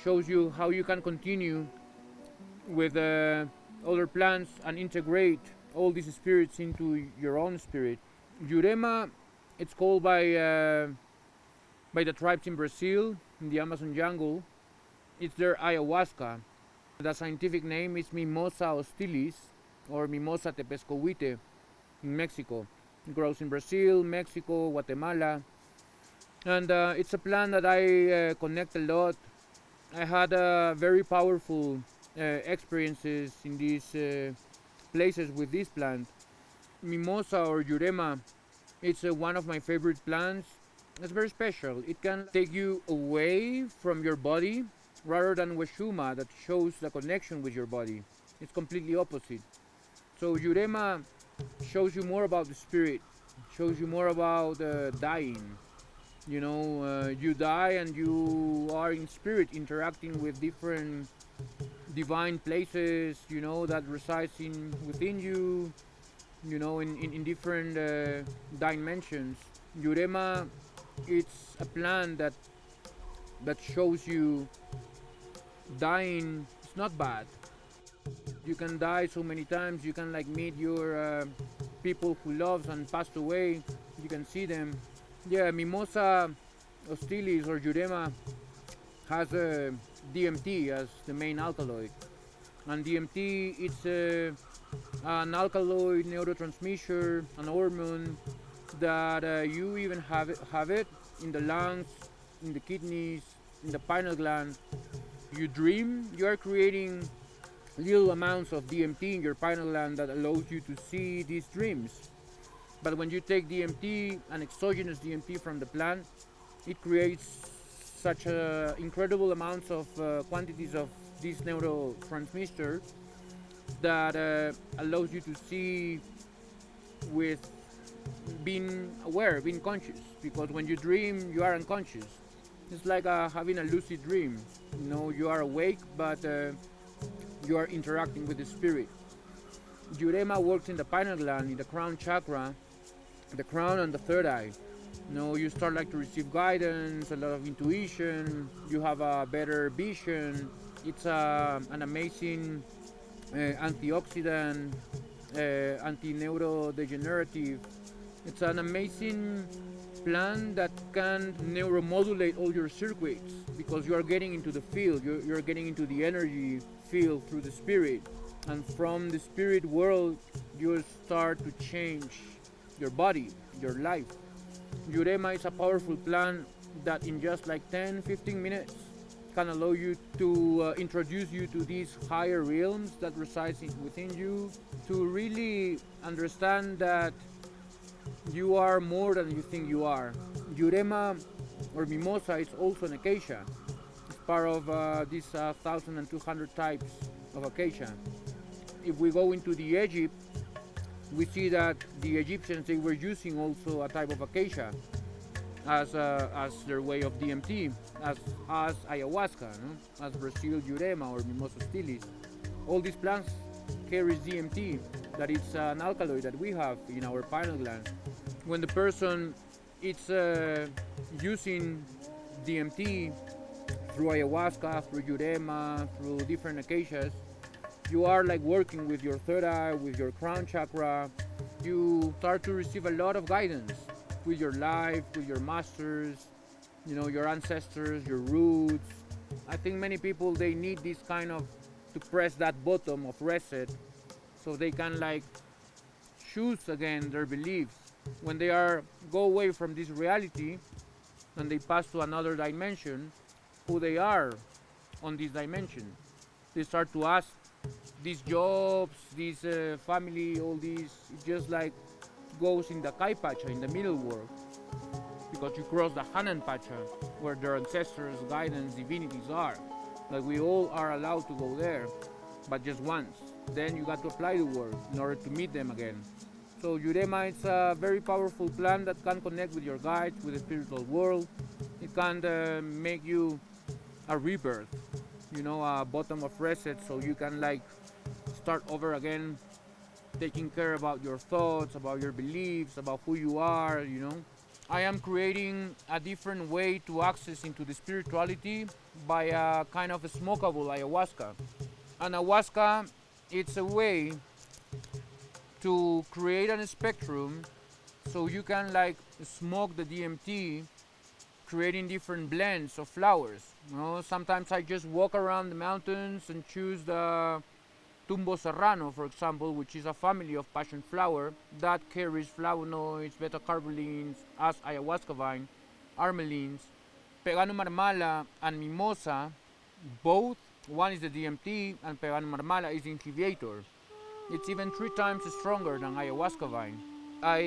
Shows you how you can continue with other plants and integrate all these spirits into your own spirit. Jurema, it's called by the tribes in Brazil, in the Amazon jungle. It's their ayahuasca. The scientific name is Mimosa hostilis or Mimosa tepescohuite in Mexico. It grows in Brazil, Mexico, Guatemala. And it's a plant that I connect a lot. I had very powerful experiences in these places with this plant. Mimosa or Jurema, it's one of my favorite plants. It's very special. It can take you away from your body rather than Washuma that shows the connection with your body. It's completely opposite. So Jurema shows you more about the spirit, shows you more about dying. You die and you are in spirit interacting with different divine places, that resides within you, in different dimensions. Jurema, it's a plant that shows you dying is not bad. You can die so many times. You can meet your people who loves and passed away. You can see them. Yeah, Mimosa hostilis or Jurema has DMT as the main alkaloid, and DMT it's an alkaloid neurotransmitter, an hormone that you even have it in the lungs, in the kidneys, in the pineal gland. You dream, you are creating little amounts of DMT in your pineal gland that allows you to see these dreams. But when you take DMT, an exogenous DMT from the plant, it creates such incredible amounts of quantities of this neurotransmitter that allows you to see with being aware, being conscious. Because when you dream, you are unconscious. It's like having a lucid dream. You know, you are awake, but you are interacting with the spirit. Jurema works in the pineal gland, in the crown chakra, the crown and the third eye. You know, you start like to receive guidance, a lot of intuition. You have a better vision. It's an amazing antioxidant, anti-neurodegenerative. It's an amazing plant that can neuromodulate all your circuits because you are getting into the field, you're getting into the energy field through the spirit. And from the spirit world, you start to change your body, your life. Jurema is a powerful plant that in just like 10-15 minutes can allow you to introduce you to these higher realms that reside within you, to really understand that you are more than you think you are. Jurema or mimosa is also an acacia. It's part of these 1,200 types of acacia. If we go into the Egypt, we see that the Egyptians, they were using also a type of acacia as their way of DMT, as ayahuasca, no? As Brazil Jurema or Mimosa stilis. All these plants carries DMT, that is an alkaloid that we have in our pineal gland. When the person is using DMT through ayahuasca, through Jurema, through different acacias, you are like working with your third eye, with your crown chakra. You start to receive a lot of guidance with your life, with your masters, you know, your ancestors, your roots. I think many people, they need this kind of, to press that button of reset so they can like choose again their beliefs. When they go away from this reality and they pass to another dimension, who they are on this dimension. They start to ask these jobs, this family, all these, it just like goes in the Kai Pacha, in the middle world. Because you cross the Hanan Pacha, where their ancestors, guidance, divinities are. Like we all are allowed to go there, but just once. Then you got to apply the work in order to meet them again. So Jurema is a very powerful plant that can connect with your guides, with the spiritual world. It can make you a rebirth, you know, a bottom of reset, so you can like start over again, taking care about your thoughts, about your beliefs, about who you are, you know. I am creating a different way to access into the spirituality by a kind of a smokable ayahuasca. And ayahuasca, it's a way to create a spectrum so you can like smoke the DMT, creating different blends of flowers. You know, sometimes I just walk around the mountains and choose the Tumbo Serrano, for example, which is a family of passion flower that carries flavonoids, beta-carbolines, as ayahuasca vine, armelines. Pegano marmala and mimosa, both, one is the DMT and Pegano marmala is the inhibitor. It's even 3 times stronger than ayahuasca vine. I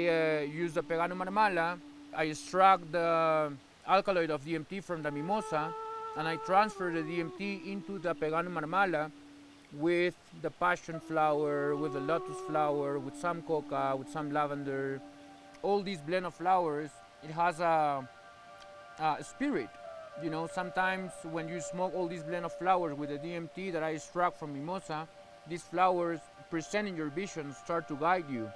use the Pegano marmala, I extract the alkaloid of DMT from the mimosa, and I transfer the DMT into the Pegano marmala with the passion flower, with the lotus flower, with some coca, with some lavender. All these blend of flowers, it has a spirit. You know, sometimes when you smoke all these blend of flowers with the DMT that I extract from mimosa, these flowers present in your vision start to guide you.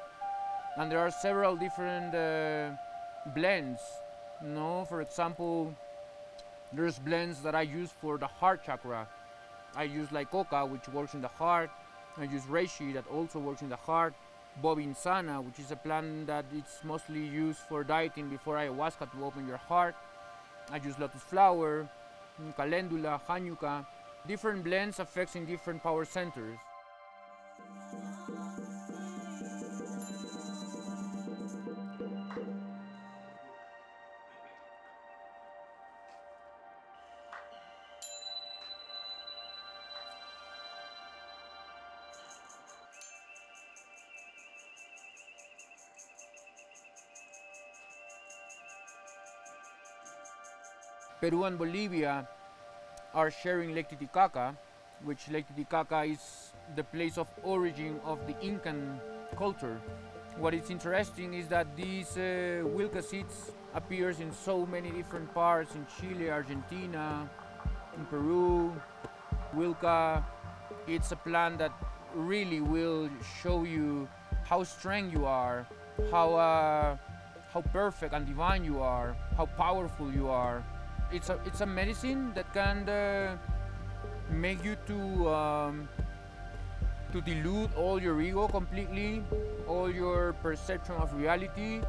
And there are several different blends. You know, for example, there's blends that I use for the heart chakra. I use like coca, which works in the heart. I use reishi, that also works in the heart. Bobinsana, which is a plant that it's mostly used for dieting before ayahuasca to open your heart. I use lotus flower, calendula, hanyuka. Different blends affecting different power centers. Peru and Bolivia are sharing Lake Titicaca, which Lake Titicaca is the place of origin of the Incan culture. What is interesting is that these Wilca seeds appears in so many different parts in Chile, Argentina, in Peru. Wilca, it's a plant that really will show you how strong you are, how perfect and divine you are, how powerful you are. It's a medicine that can make you to dilute all your ego completely, all your perception of reality,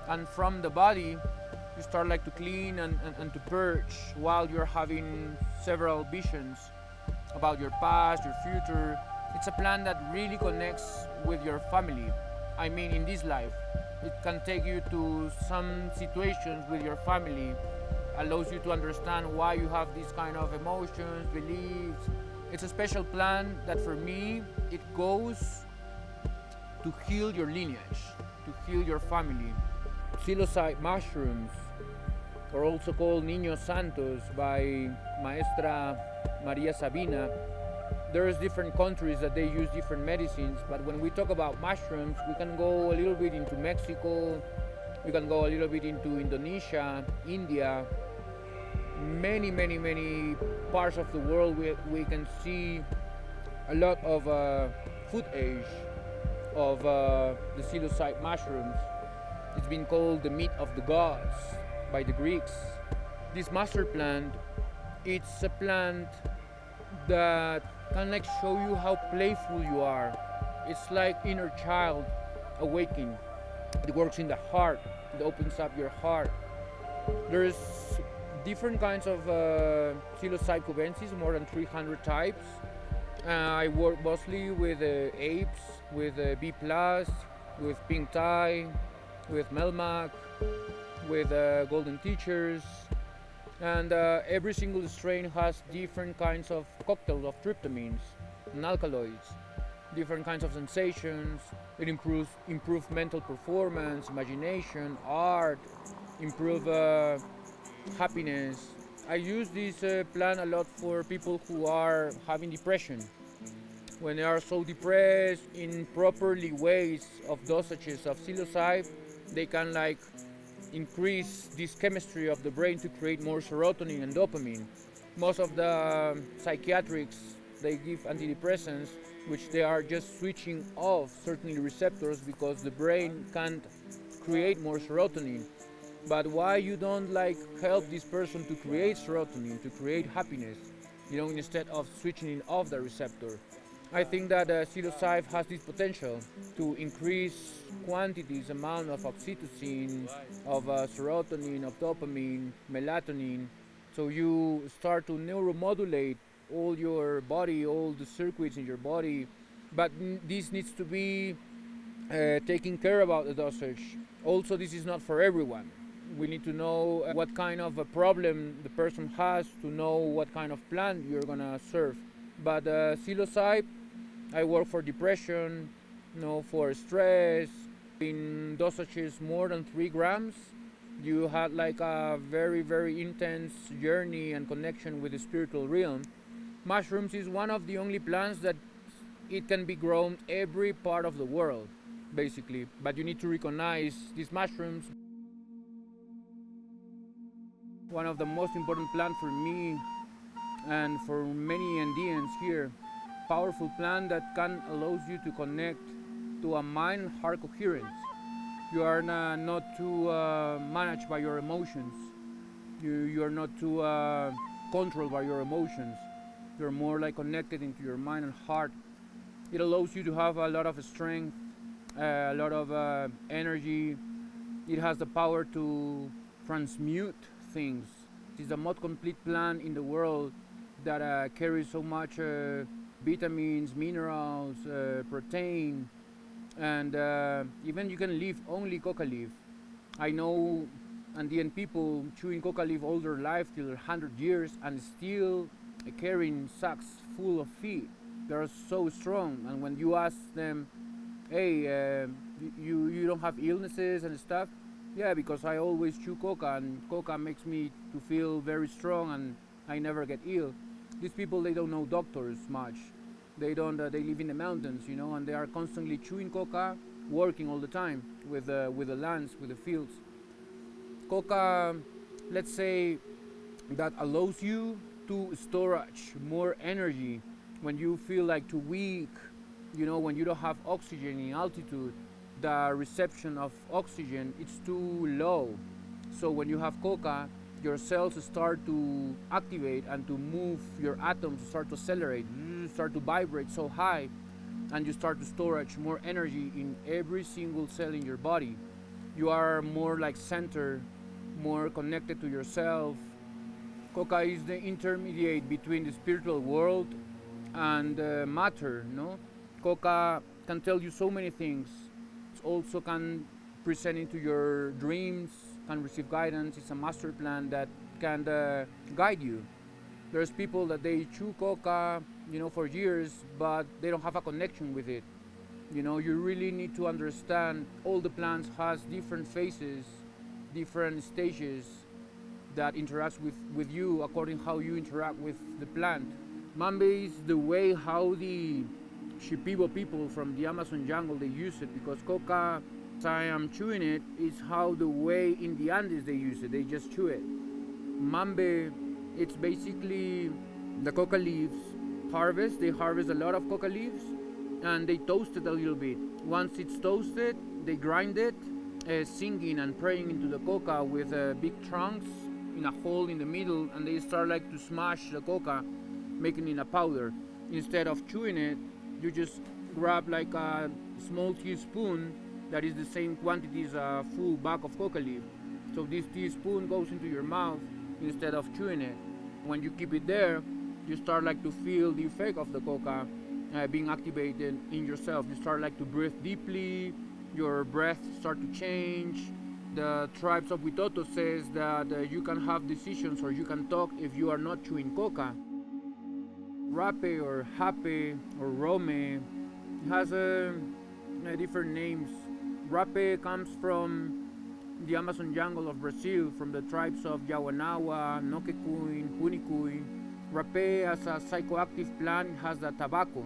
and from the body you start like to clean and to purge while you're having several visions about your past, your future. It's a plan that really connects with your family. I mean, in this life, it can take you to some situations with your family, allows you to understand why you have these kind of emotions, beliefs. It's a special plan that for me, it goes to heal your lineage, to heal your family. Psilocybe mushrooms, or also called Niños Santos by Maestra Maria Sabina. There's different countries that they use different medicines, but when we talk about mushrooms, we can go a little bit into Mexico, we can go a little bit into Indonesia, India, many parts of the world. We can see a lot of footage of the psilocybe mushrooms. It's been called the meat of the gods by the Greeks. This master plant, it's a plant that can like show you how playful you are. It's like inner child awakening. It works in the heart. It opens up your heart. There's different kinds of psilocybe cubensis, more than 300 types. I work mostly with apes, with B+, with pink tie, with Melmac, with golden teachers, and every single strain has different kinds of cocktails of tryptamines and alkaloids, different kinds of sensations. It improves mental performance, imagination, art, improve happiness. I use this plant a lot for people who are having depression. When they are so depressed, in properly ways of dosages of psilocybe, they can like increase this chemistry of the brain to create more serotonin and dopamine. Most of the psychiatrics, they give antidepressants, which they are just switching off certain receptors because the brain can't create more serotonin. But why you don't like help this person to create serotonin, to create happiness, instead of switching it off the receptor? I think that psilocybe has this potential to increase quantities, amount of oxytocin, of serotonin, of dopamine, melatonin. So you start to neuromodulate all your body, all the circuits in your body. But this needs to be taking care about the dosage. Also, this is not for everyone. We need to know what kind of a problem the person has to know what kind of plant you're gonna serve. But psilocybe, I work for depression, for stress. In dosages more than 3 grams, you had like a very intense journey and connection with the spiritual realm. Mushrooms is one of the only plants that it can be grown every part of the world, basically. But you need to recognize these mushrooms. One of the most important plants for me and for many Andeans here, powerful plant that can allows you to connect to a mind and heart coherence. You are not too managed by your emotions. You are not too controlled by your emotions. You're more like connected into your mind and heart. It allows you to have a lot of strength, a lot of energy. It has the power to transmute things. It is the most complete plant in the world that carries so much vitamins, minerals, protein, and even you can leave only coca leaf. I know Andean people chewing coca leaf all their life till 100 years and still carrying sacks full of feed. They're so strong, and when you ask them, hey, you don't have illnesses and stuff, Yeah, because I always chew coca, and coca makes me to feel very strong, and I never get ill. These people, they don't know doctors much. They don't. They live in the mountains, and they are constantly chewing coca, working all the time with the lands, with the fields. Coca, let's say, that allows you to storage more energy when you feel like too weak, when you don't have oxygen in altitude. The reception of oxygen, it's too low. So when you have coca, your cells start to activate and to move, your atoms start to accelerate, start to vibrate so high, and you start to storage more energy in every single cell in your body. You are more like center, more connected to yourself. Coca is the intermediate between the spiritual world and matter. No, Coca can tell you so many things. It also can present into your dreams, can receive guidance. It's a master plan that can guide you. There's people that they chew coca, for years, but they don't have a connection with it. You really need to understand all the plants has different phases, different stages that interacts with you according how you interact with the plant. Mambe is the way how the Shipibo people from the Amazon jungle they use it, because coca, as I am chewing it, is how the way in the Andes they use it. They just chew it. Mambe, it's basically the coca leaves harvest. They harvest a lot of coca leaves and they toast it a little bit. Once it's toasted, they grind it, singing and praying into the coca with big trunks in a hole in the middle, and they start like to smash the coca, making it a powder. Instead of chewing it, you just grab like a small teaspoon that is the same quantity as a full bag of coca leaf. So this teaspoon goes into your mouth instead of chewing it. When you keep it there, you start like to feel the effect of the coca being activated in yourself. You start like to breathe deeply, your breath start to change. The tribes of Witoto says that you can have decisions or you can talk if you are not chewing coca. Rape or Hape or Rome has different names. Rape comes from the Amazon jungle of Brazil, from the tribes of Yawanawa, Noquecuin, Punicuy. Rape as a psychoactive plant has the tobacco.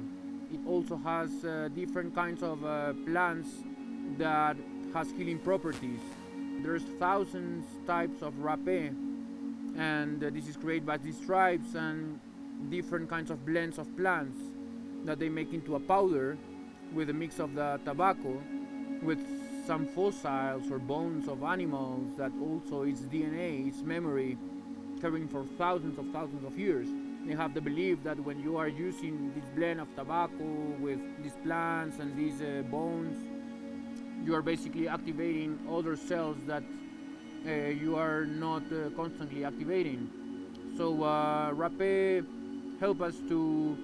It also has different kinds of plants that has healing properties. There's thousands types of rape, and this is created by these tribes and different kinds of blends of plants that they make into a powder with a mix of the tobacco with some fossils or bones of animals that also its DNA, its memory, carrying for thousands of years. They have the belief that when you are using this blend of tobacco with these plants and these bones, you are basically activating other cells that you are not constantly activating. So rape help us to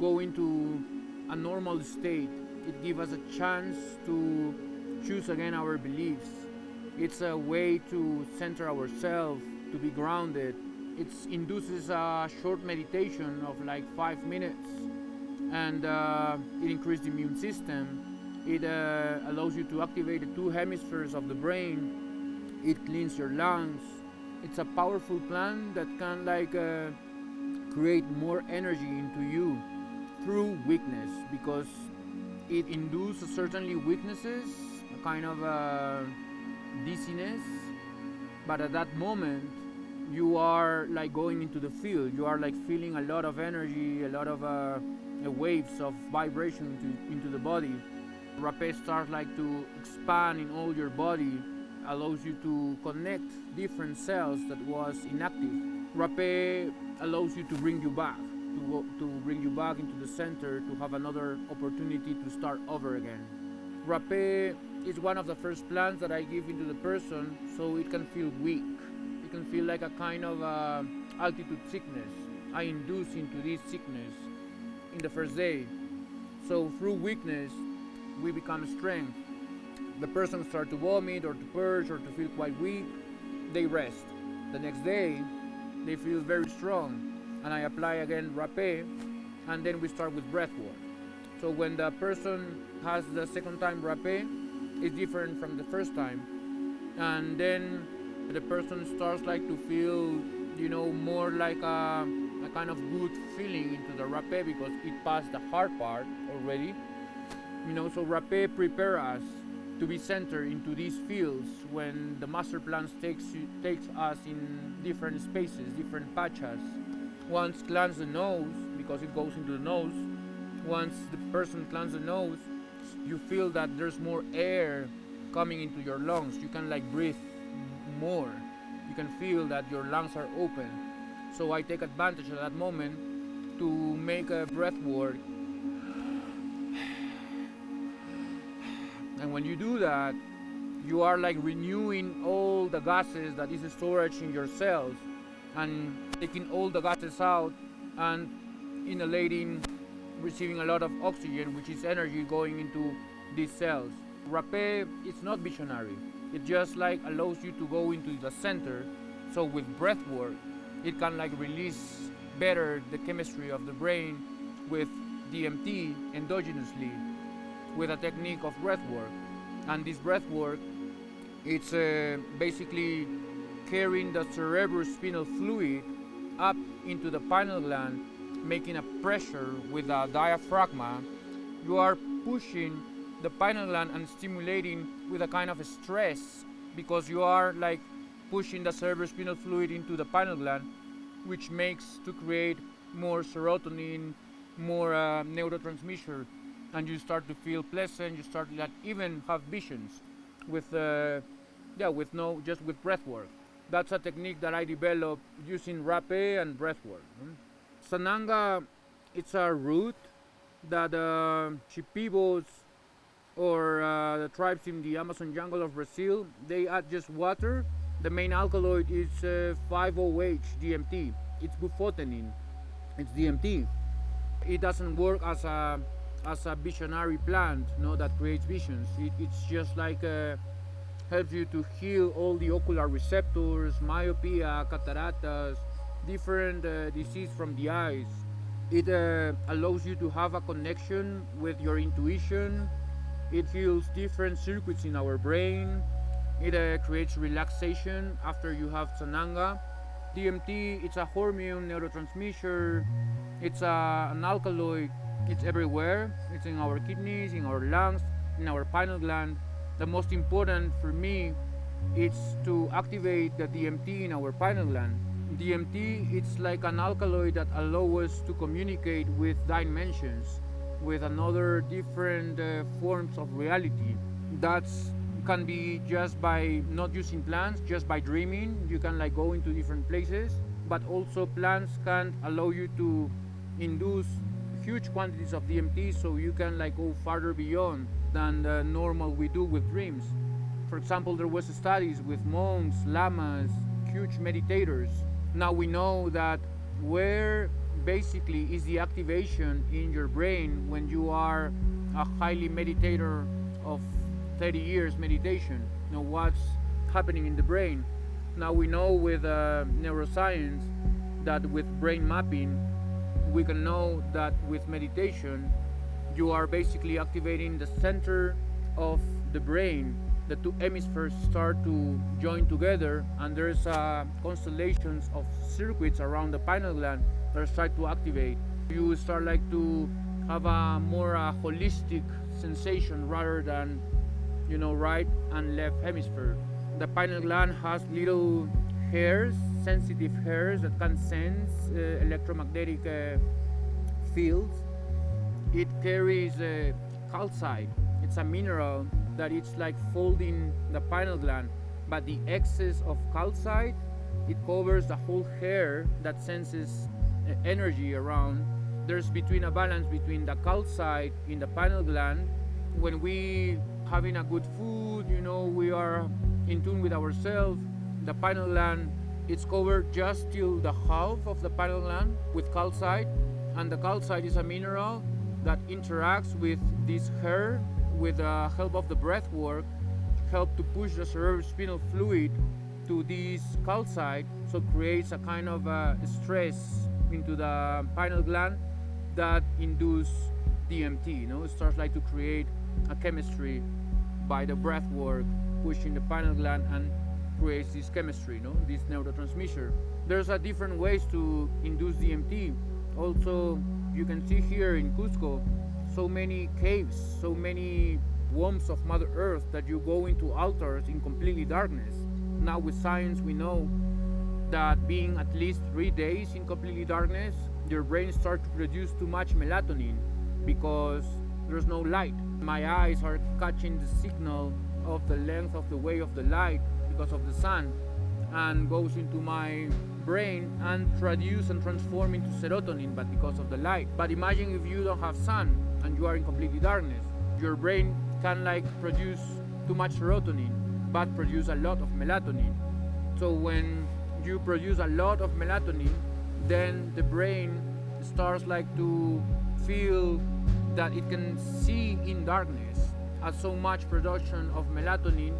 go into a normal state. It gives us a chance to choose again our beliefs. It's a way to center ourselves, to be grounded. It induces a short meditation of like 5 minutes, and it increases the immune system. It allows you to activate the two hemispheres of the brain. It cleans your lungs. It's a powerful plant that can like create more energy into you through weakness, because it induces certainly weaknesses, a kind of dizziness, but at that moment you are like going into the field. You are like feeling a lot of energy, a lot of waves of vibration into the body. Rape starts like to expand in all your body, allows you to connect different cells that was inactive. Rape allows you to bring you back, to bring you back into the center, to have another opportunity to start over again. Rape is one of the first plants that I give into the person so it can feel weak. It can feel like a kind of altitude sickness. I induce into this sickness in the first day. So through weakness, we become strength. The person starts to vomit or to purge or to feel quite weak. They rest. The next day, they feel very strong. And I apply again rape, and then we start with breath work. So when the person has the second time rape, it's different from the first time. and then the person starts like to feel, more like a kind of good feeling into the rapé because it passed the hard part already. So rapé prepare us to be centered into these fields when the master plans takes us in different spaces, different pachas. Once cleanse the nose, because it goes into the nose, once the person cleans the nose, you feel that there's more air coming into your lungs. You can like breathe more. You can feel that your lungs are open. So I take advantage of that moment to make a breath work. And when you do that, you are like renewing all the gases that is stored in your cells and taking all the gases out and inhalating, receiving a lot of oxygen, which is energy going into these cells. Rapé, it's not visionary. It just like allows you to go into the center. So with breath work, it can like release better the chemistry of the brain with DMT endogenously with a technique of breath work. And this breath work, it's basically carrying the cerebrospinal fluid up into the pineal gland, making a pressure with a diaphragm. You are pushing the pineal gland and stimulating with a kind of stress because you are like pushing the cerebrospinal fluid into the pineal gland, which makes to create more serotonin, more neurotransmitter, and you start to feel pleasant. You start to like even have visions with just with breath work. That's a technique that I developed using rapé and breath work. Sananga, it's a root that Shipibos or the tribes in the Amazon jungle of Brazil, they add just water. The main alkaloid is 5-OH DMT. It's bufotenin. It's DMT. It doesn't work as a visionary plant, that creates visions. It's just like helps you to heal all the ocular receptors, myopia, cataracts, different disease from the eyes. It allows you to have a connection with your intuition. It heals different circuits in our brain. It creates relaxation after you have sananga. DMT, it's a hormone neurotransmitter. It's an alkaloid. It's everywhere. It's in our kidneys, in our lungs, in our pineal gland. The most important for me is to activate the DMT in our pineal gland. DMT, it's like an alkaloid that allows us to communicate with dimensions, with another different forms of reality. That can be just by not using plants, just by dreaming. You can like go into different places, but also plants can allow you to induce huge quantities of DMT, so you can like go farther beyond than the normal we do with dreams. For example, there was studies with monks, lamas, huge meditators. Now we know that where basically is the activation in your brain when you are a highly meditator of 30 years meditation. What's happening in the brain. Now we know with neuroscience that with brain mapping we can know that with meditation you are basically activating the center of the brain. The two hemispheres start to join together, and there's constellations of circuits around the pineal gland that start to activate. You start like to have a more holistic sensation rather than right and left hemisphere. The pineal gland has little hairs, sensitive hairs that can sense electromagnetic fields. It carries calcite. It's a mineral that it's like folding the pineal gland, but the excess of calcite, it covers the whole hair that senses energy around. There's between a balance between the calcite in the pineal gland. When we having a good food, we are in tune with ourselves. The pineal gland, it's covered just till the half of the pineal gland with calcite, and the calcite is a mineral that interacts with this hair with the help of the breath work, help to push the cerebrospinal fluid to this calcite, so creates a kind of stress into the pineal gland that induce DMT. It starts like to create a chemistry by the breath work pushing the pineal gland and creates this chemistry, no? This neurotransmitter. There's different ways to induce DMT. Also, you can see here in Cusco so many caves, so many wombs of Mother Earth that you go into altars in completely darkness. Now with science we know that being at least 3 days in completely darkness, your brain starts to produce too much melatonin because there's no light. My eyes are catching the signal of the length of the way of the light because of the sun, and goes into my brain and produce and transform into serotonin, but because of the light. But imagine if you don't have sun and you are in completely darkness, your brain can produce too much serotonin but produce a lot of melatonin. So when you produce a lot of melatonin, then the brain starts to feel that it can see in darkness, as so much production of melatonin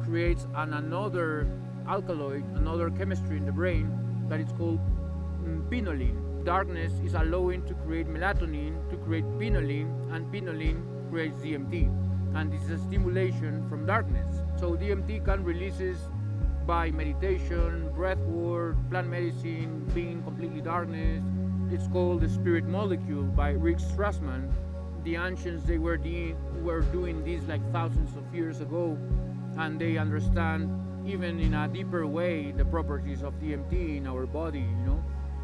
creates another alkaloid, another chemistry in the brain that is called pinolene. Darkness is allowing to create melatonin to create pinolene, and pinolene creates DMT, and this is a stimulation from darkness. So DMT can releases by meditation, breath work, plant medicine, being in completely darkness. It's called the spirit molecule by Rick Strassman. The ancients, they were doing this thousands of years ago, and they understand even in a deeper way the properties of DMT in our body.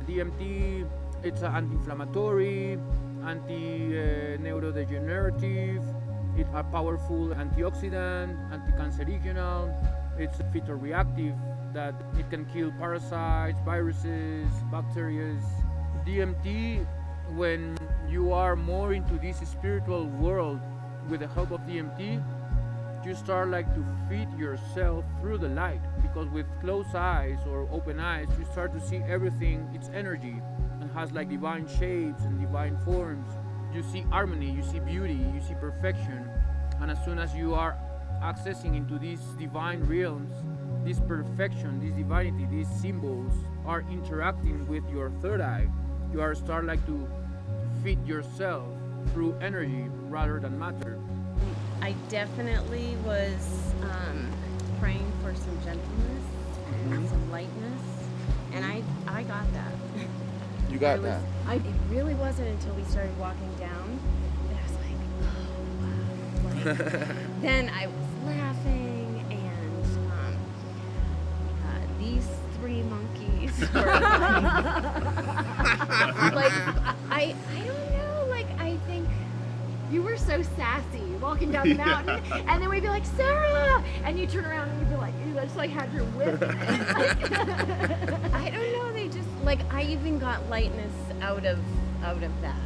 DMT, it's an anti-inflammatory, anti-neurodegenerative, it's a powerful antioxidant, anti-cancerogenal, it's phytoreactive, that it can kill parasites, viruses, bacteria. DMT, when you are more into this spiritual world with the help of DMT, you start to feed yourself through the light, because with closed eyes or open eyes you start to see everything, it's energy, and has divine shapes and divine forms. You see harmony, you see beauty, you see perfection, and as soon as you are accessing into these divine realms, this perfection, this divinity, these symbols are interacting with your third eye. You are start to feed yourself through energy rather than matter. I definitely was praying for some gentleness and some lightness, and I got that. You got that. It really wasn't until we started walking down that I was oh wow. Then I was laughing, and these three monkeys were I don't know, I think you were so sassy walking down the mountain, and then we'd be like, Sarah, and you turn around and you'd be you just had your whip. I don't know, they just I even got lightness out of that,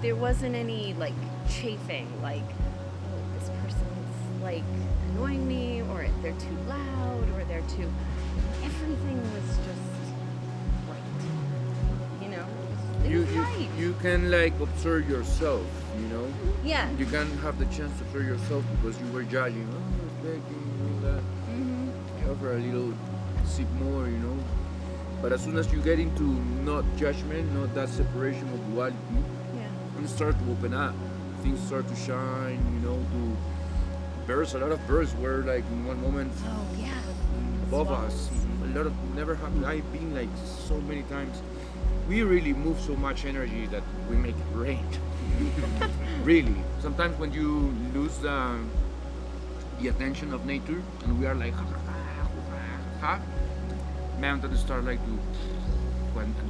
there wasn't any chafing, oh, this person is annoying me, or they're too loud, or they're too, everything was just right, it was right. You can observe yourself, Yeah. You can have the chance to observe yourself, because you were judging, respecting, that. You offer a little sip more, But as soon as you get into not judgment, not that separation of duality, you start to open up. Things start to shine, birds, a lot of birds were in one moment above us. A lot of, never have, I've been so many times. We really move so much energy that we make it rain. Really. Sometimes when you lose the attention of nature, and we are mountains start to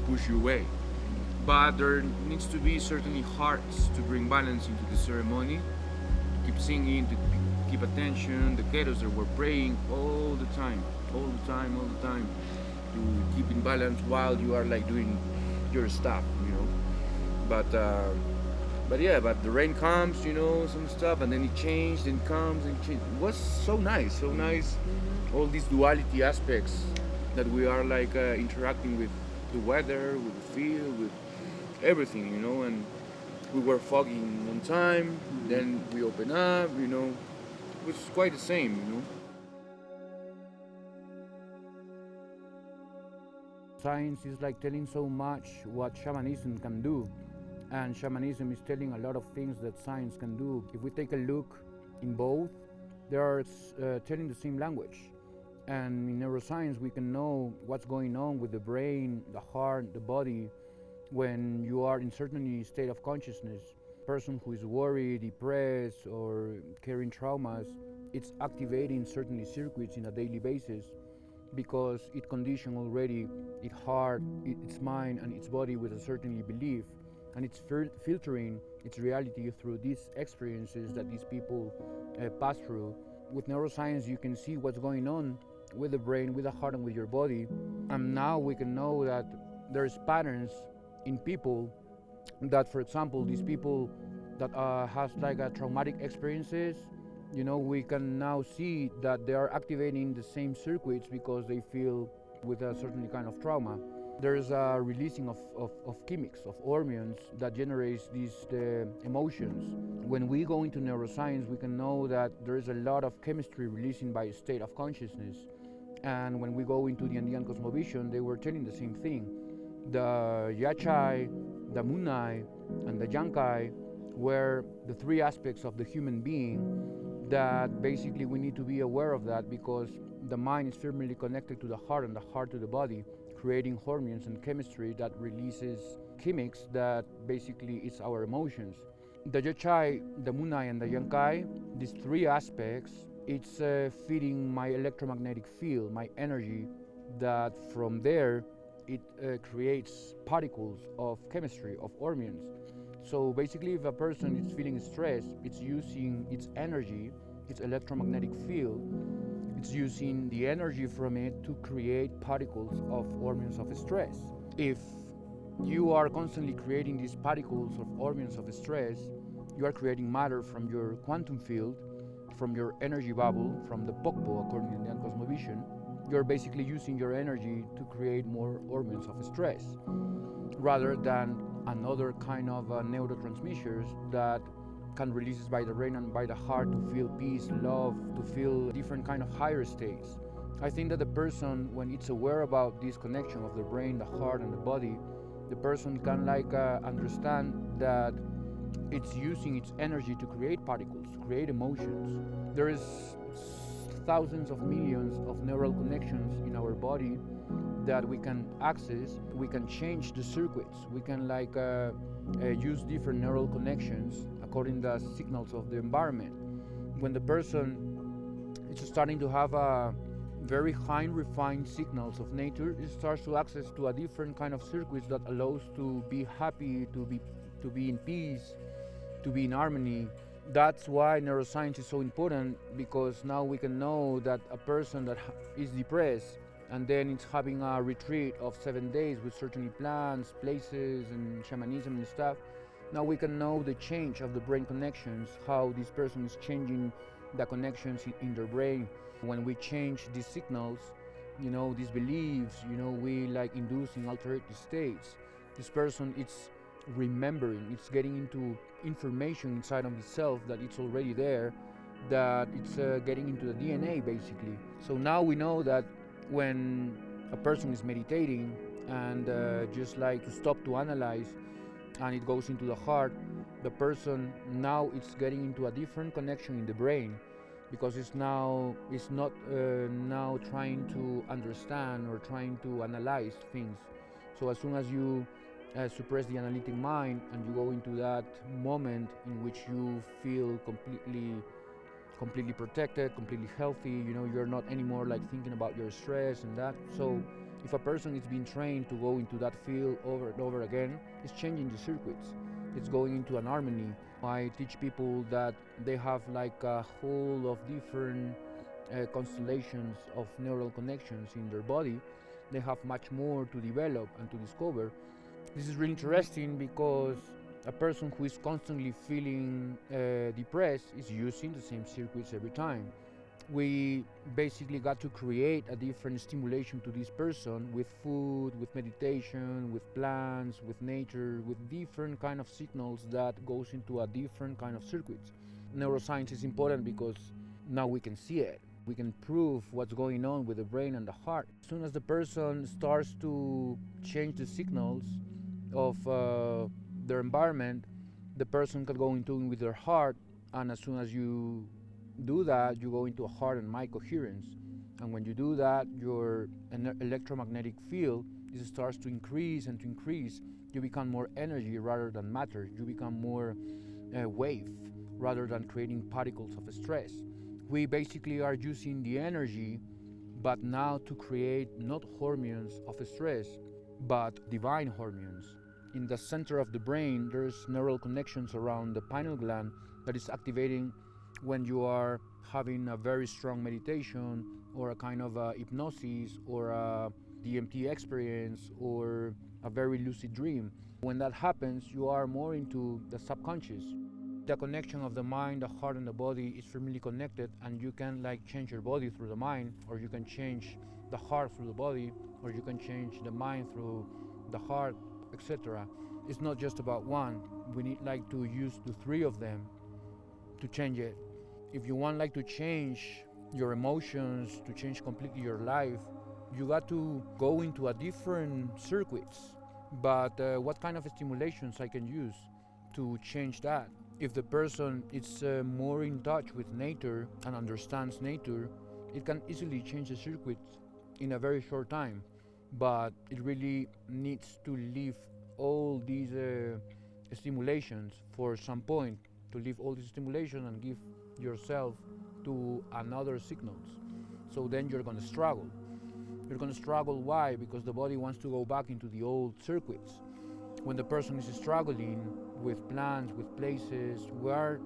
push you away. But there needs to be certainly hearts to bring balance into the ceremony, to keep singing, to keep attention. The keros that were praying all the time, to keep in balance while you are doing your stuff, But the rain comes, some stuff, and then it changed, and comes and changes. It was so nice. All these duality aspects that we are interacting with the weather, with the field, with everything, and we were fogging one time, then we open up, it was quite the same, Science is telling so much what shamanism can do, and shamanism is telling a lot of things that science can do. If we take a look in both, They are telling the same language. And in neuroscience, we can know what's going on with the brain, the heart, the body when you are in certain state of consciousness. Person who is worried, depressed, or carrying traumas, it's activating certain circuits in a daily basis because it conditioned already its heart, its mind, and its body with a certain belief, and it's filtering its reality through these experiences that these people pass through. With neuroscience, you can see what's going on with the brain, with the heart, and with your body, and now we can know that there's patterns in people that, for example, these people that has like a traumatic experiences, we can now see that they are activating the same circuits because they feel with a certain kind of trauma. There's a releasing of chemics, of hormones that generates these emotions. When we go into neuroscience, we can know that there is a lot of chemistry releasing by a state of consciousness. And when we go into the Andean cosmovision, they were telling the same thing. The Yachai, the Munai, and the Yankai were the three aspects of the human being that basically we need to be aware of that because the mind is firmly connected to the heart and the heart to the body, creating hormones and chemistry that releases chemics that basically is our emotions. The Yachai, the Munai, and the Yankai, these three aspects, it's feeding my electromagnetic field, my energy, that from there it creates particles of chemistry, of hormones. So basically, if a person is feeling stressed, it's using its energy, its electromagnetic field, it's using the energy from it to create particles of hormones of stress. If you are constantly creating these particles of hormones of stress, you are creating matter from your quantum field, from your energy bubble, from the Pokpo, according to the cosmovision. You're basically using your energy to create more hormones of stress, rather than another kind of neurotransmitters that can release by the brain and by the heart to feel peace, love, to feel different kind of higher states. I think that the person, when it's aware about this connection of the brain, the heart, and the body, the person can understand that it's using its energy to create particles, to create emotions. There is thousands of millions of neural connections in our body that we can access. We can change the circuits. We can use different neural connections according to the signals of the environment. When the person is starting to have a very high refined signals of nature, it starts to access to a different kind of circuits that allows to be happy, to be in peace, to be in harmony. That's why neuroscience is so important, because now we can know that a person that is depressed and then it's having a retreat of 7 days with certain plants, places, and shamanism and stuff. Now we can know the change of the brain connections, how this person is changing the connections in their brain. When we change these signals, these beliefs, we inducing altered states. This person, it's remembering, it's getting into information inside of itself that it's already there, that it's getting into the DNA basically. So now we know that when a person is meditating and just to stop to analyze, and it goes into the heart, the person now it's getting into a different connection in the brain, because it's not now trying to understand or trying to analyze things. So as soon as you suppress the analytic mind and you go into that moment in which you feel completely protected, completely healthy, you're not anymore thinking about your stress and that. So if a person is being trained to go into that field over and over again, it's changing the circuits. It's going into an harmony. I teach people that they have a whole of different constellations of neural connections in their body. They have much more to develop and to discover. This is really interesting because a person who is constantly feeling depressed is using the same circuits every time. We basically got to create a different stimulation to this person with food, with meditation, with plants, with nature, with different kind of signals that goes into a different kind of circuits. Neuroscience is important because now we can see it. We can prove what's going on with the brain and the heart. As soon as the person starts to change the signals of their environment, the person can go into with their heart, and as soon as you do that, you go into a heart and mind coherence. And when you do that, your electromagnetic field starts to increase and to increase. You become more energy rather than matter. You become more wave rather than creating particles of stress. We basically are using the energy, but now to create not hormones of stress, but divine hormones. In the center of the brain, there's neural connections around the pineal gland that is activating when you are having a very strong meditation or a kind of a hypnosis or a DMT experience or a very lucid dream. When that happens, you are more into the subconscious. The connection of the mind, the heart, and the body is firmly connected, and you can like change your body through the mind, or you can change the heart through the body, or you can change the mind through the heart, etc. It's not just about one. We need like to use the three of them to change it. If you want like to change your emotions, to change completely your life, you got to go into a different circuits. But what kind of stimulations I can use to change that? If the person is more in touch with nature and understands nature, it can easily change the circuits in a very short time. But it really needs to leave all these stimulations for some point, to leave all these stimulations and give yourself to another signals. So then you're going to struggle. You're going to struggle. Why? Because the body wants to go back into the old circuits. When the person is struggling with plants, with places, we are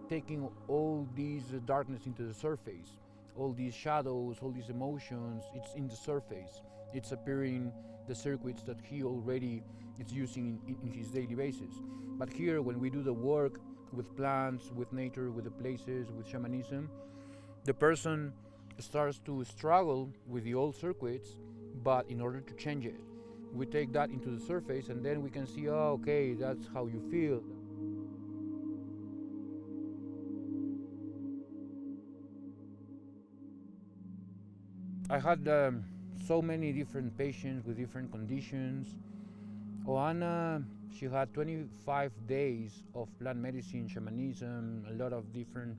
taking all these darkness into the surface. All these shadows, all these emotions, it's in the surface. It's appearing the circuits that he already is using in his daily basis. But here, when we do the work with plants, with nature, with the places, with shamanism, the person starts to struggle with the old circuits, but in order to change it, we take that into the surface, and then we can see, oh, okay, that's how you feel. I had so many different patients with different conditions. Oana, she had 25 days of plant medicine, shamanism, a lot of different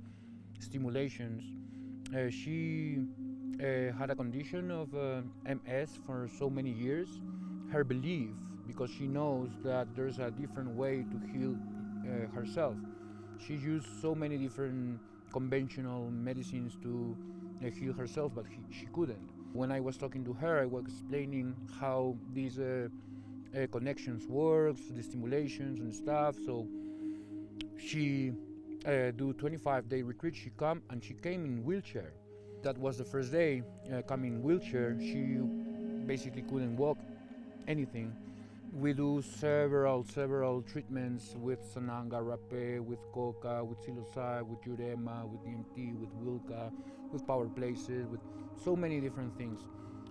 stimulations. She had a condition of MS for so many years. Her belief, because she knows that there's a different way to heal herself. She used so many different conventional medicines to heal herself, but she couldn't. When I was talking to her, I was explaining how these connections works, the stimulations and stuff. So she do 25-day retreat. She came in wheelchair. That was the first day coming in wheelchair. She basically couldn't walk anything. We do several treatments with Sananga Rapé, with Coca, with Psilocybe, with Urema, with DMT, with Wilca, with power places, with so many different things.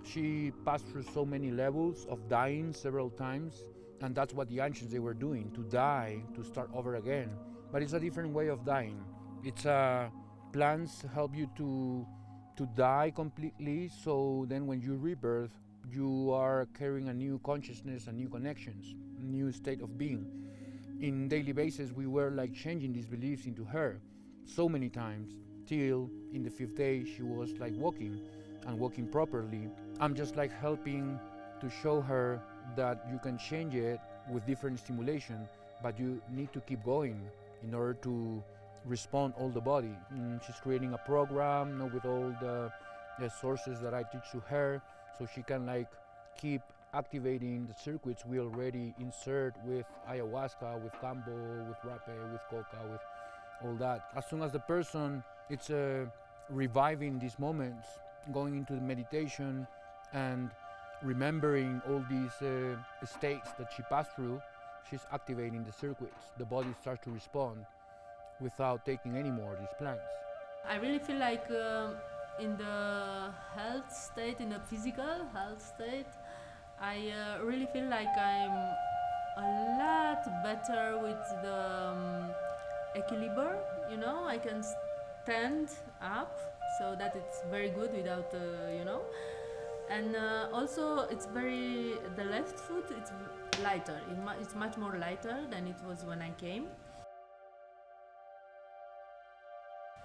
She passed through so many levels of dying several times, and that's what the ancients they were doing, to die, to start over again. But it's a different way of dying. It's plants help you to die completely, so then when you rebirth, you are carrying a new consciousness and new connections, new state of being. In daily basis, we were like changing these beliefs into her so many times, till in the 5th day she was like walking and walking properly. I'm just like helping to show her that you can change it with different stimulation, but you need to keep going in order to respond all the body. She's creating a program with all the sources that I teach to her, so she can like keep activating the circuits we already insert with ayahuasca, with cambo, with rape, with coca, with all that. As soon as the person it's reviving these moments, going into the meditation and remembering all these states that she passed through, she's activating the circuits. The body starts to respond without taking any more of these plants. I really feel like in the health state, in the physical health state, I really feel like I'm a lot better with the equilibrium, you know. I can stand up, so that it's very good without, you know. And also it's the left foot, it's lighter. It's much more lighter than it was when I came.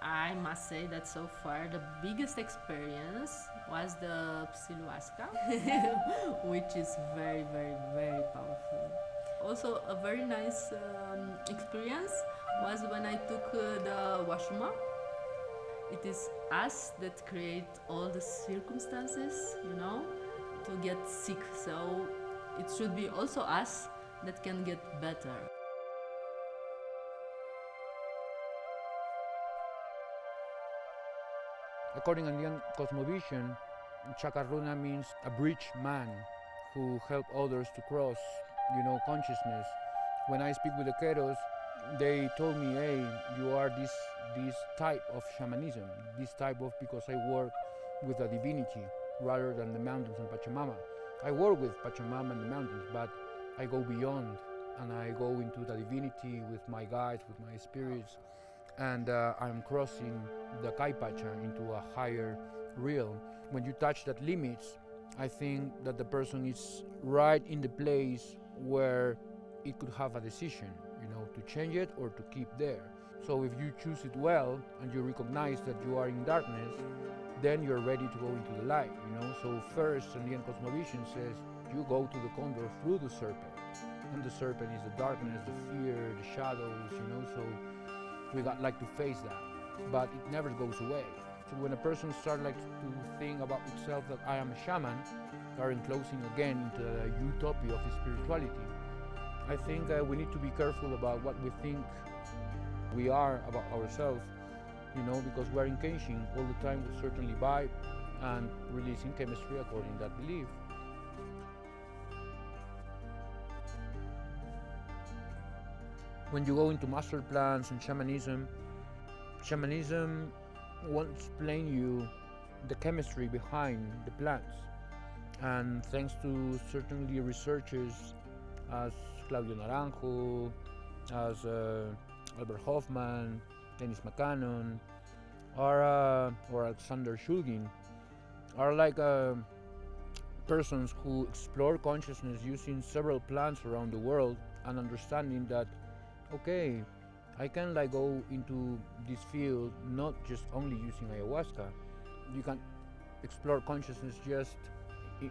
I must say that so far the biggest experience was the psilohuasca, which is very, very, very powerful. Also, a very nice experience was when I took the washuma. It is us that create all the circumstances, to get sick. So it should be also us that can get better. According to Indian cosmovision, Chakarruna means a bridge man who help others to cross, consciousness. When I speak with the Keros, they told me, hey, you are this type of shamanism, this type of, because I work with a divinity rather than the mountains and Pachamama. I work with Pachamama and the mountains, but I go beyond and I go into the divinity with my guides, with my spirits, and I'm crossing the Kaipacha into a higher realm. When you touch that limits, I think that the person is right in the place where it could have a decision, to change it or to keep there. So if you choose it well and you recognize that you are in darkness, then you're ready to go into the light, So first, Indian cosmovision says you go to the condor through the serpent. And the serpent is the darkness, the fear, the shadows, So we like to face that, but it never goes away. So when a person starts to think about itself that I am a shaman, are enclosing again into the utopia of spirituality. I think we need to be careful about what we think we are about ourselves, because we're engaging all the time with certainly vibe and releasing chemistry according to that belief. When you go into master plans and shamanism won't explain you the chemistry behind the plants. And thanks to certainly researchers as Claudio Naranjo, as Albert Hoffman, Dennis McCannon, or Alexander Shulgin, are persons who explore consciousness using several plants around the world and understanding that, okay, I can go into this field not just only using ayahuasca. You can explore consciousness just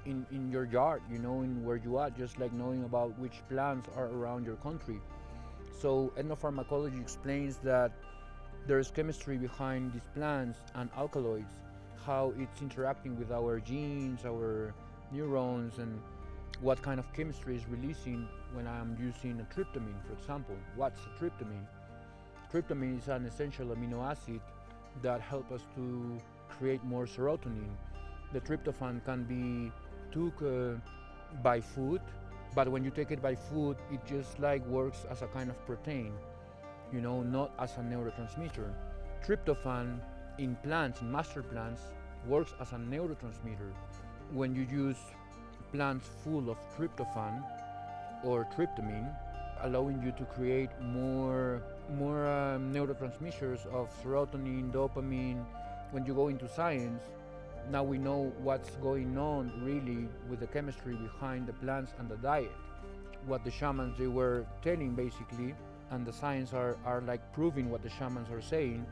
in your yard, in where you are, just like knowing about which plants are around your country. So ethnopharmacology explains that there's chemistry behind these plants and alkaloids, how it's interacting with our genes, our neurons, and what kind of chemistry is releasing when I'm using a tryptamine, for example. What's a tryptamine? Tryptamine is an essential amino acid that helps us to create more serotonin. The tryptophan can be took by food, but when you take it by food, it just works as a kind of protein, not as a neurotransmitter. Tryptophan in plants, in master plants, works as a neurotransmitter. When you use plants full of tryptophan or tryptamine, allowing you to create more neurotransmitters of serotonin, dopamine. When you go into science, now we know what's going on really with the chemistry behind the plants and the diet. What the shamans they were telling basically, and the science are proving what the shamans are saying,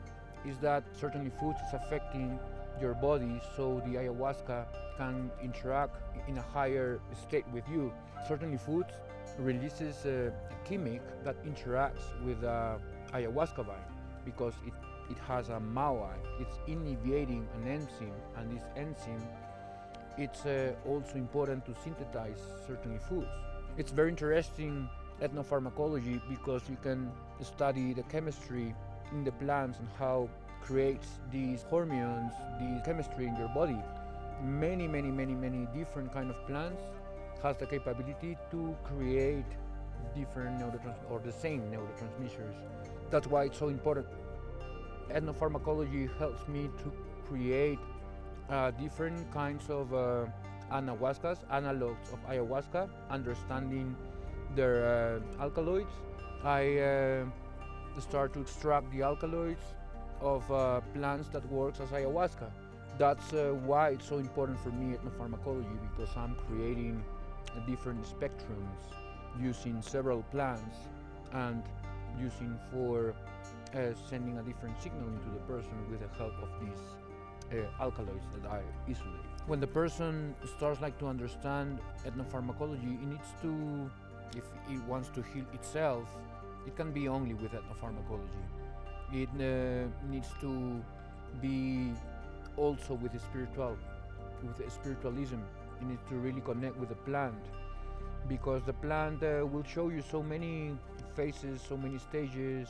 is that certainly foods is affecting your body, so the ayahuasca can interact in a higher state with you. Certainly foods releases a chemic that interacts with ayahuasca vine because it has a MAOA. It's inhibiting an enzyme, and this enzyme it's also important to synthesize certainly foods. It's very interesting ethnopharmacology because you can study the chemistry in the plants and how creates these hormones, the chemistry in your body. Many different kind of plants has the capability to create different or the same neurotransmitters. That's why it's so important. Ethnopharmacology helps me to create different kinds of anahuascas, analogs of ayahuasca, understanding their alkaloids. I start to extract the alkaloids of plants that works as ayahuasca. That's why it's so important for me ethnopharmacology, because I'm creating different spectrums using several plants and using for sending a different signal into the person with the help of these alkaloids that I isolate. When the person starts to understand ethnopharmacology, it needs to, if it wants to heal itself, it can be only with ethnopharmacology. It needs to be also with spiritualism. You need to really connect with the plant, because the plant will show you so many phases, so many stages.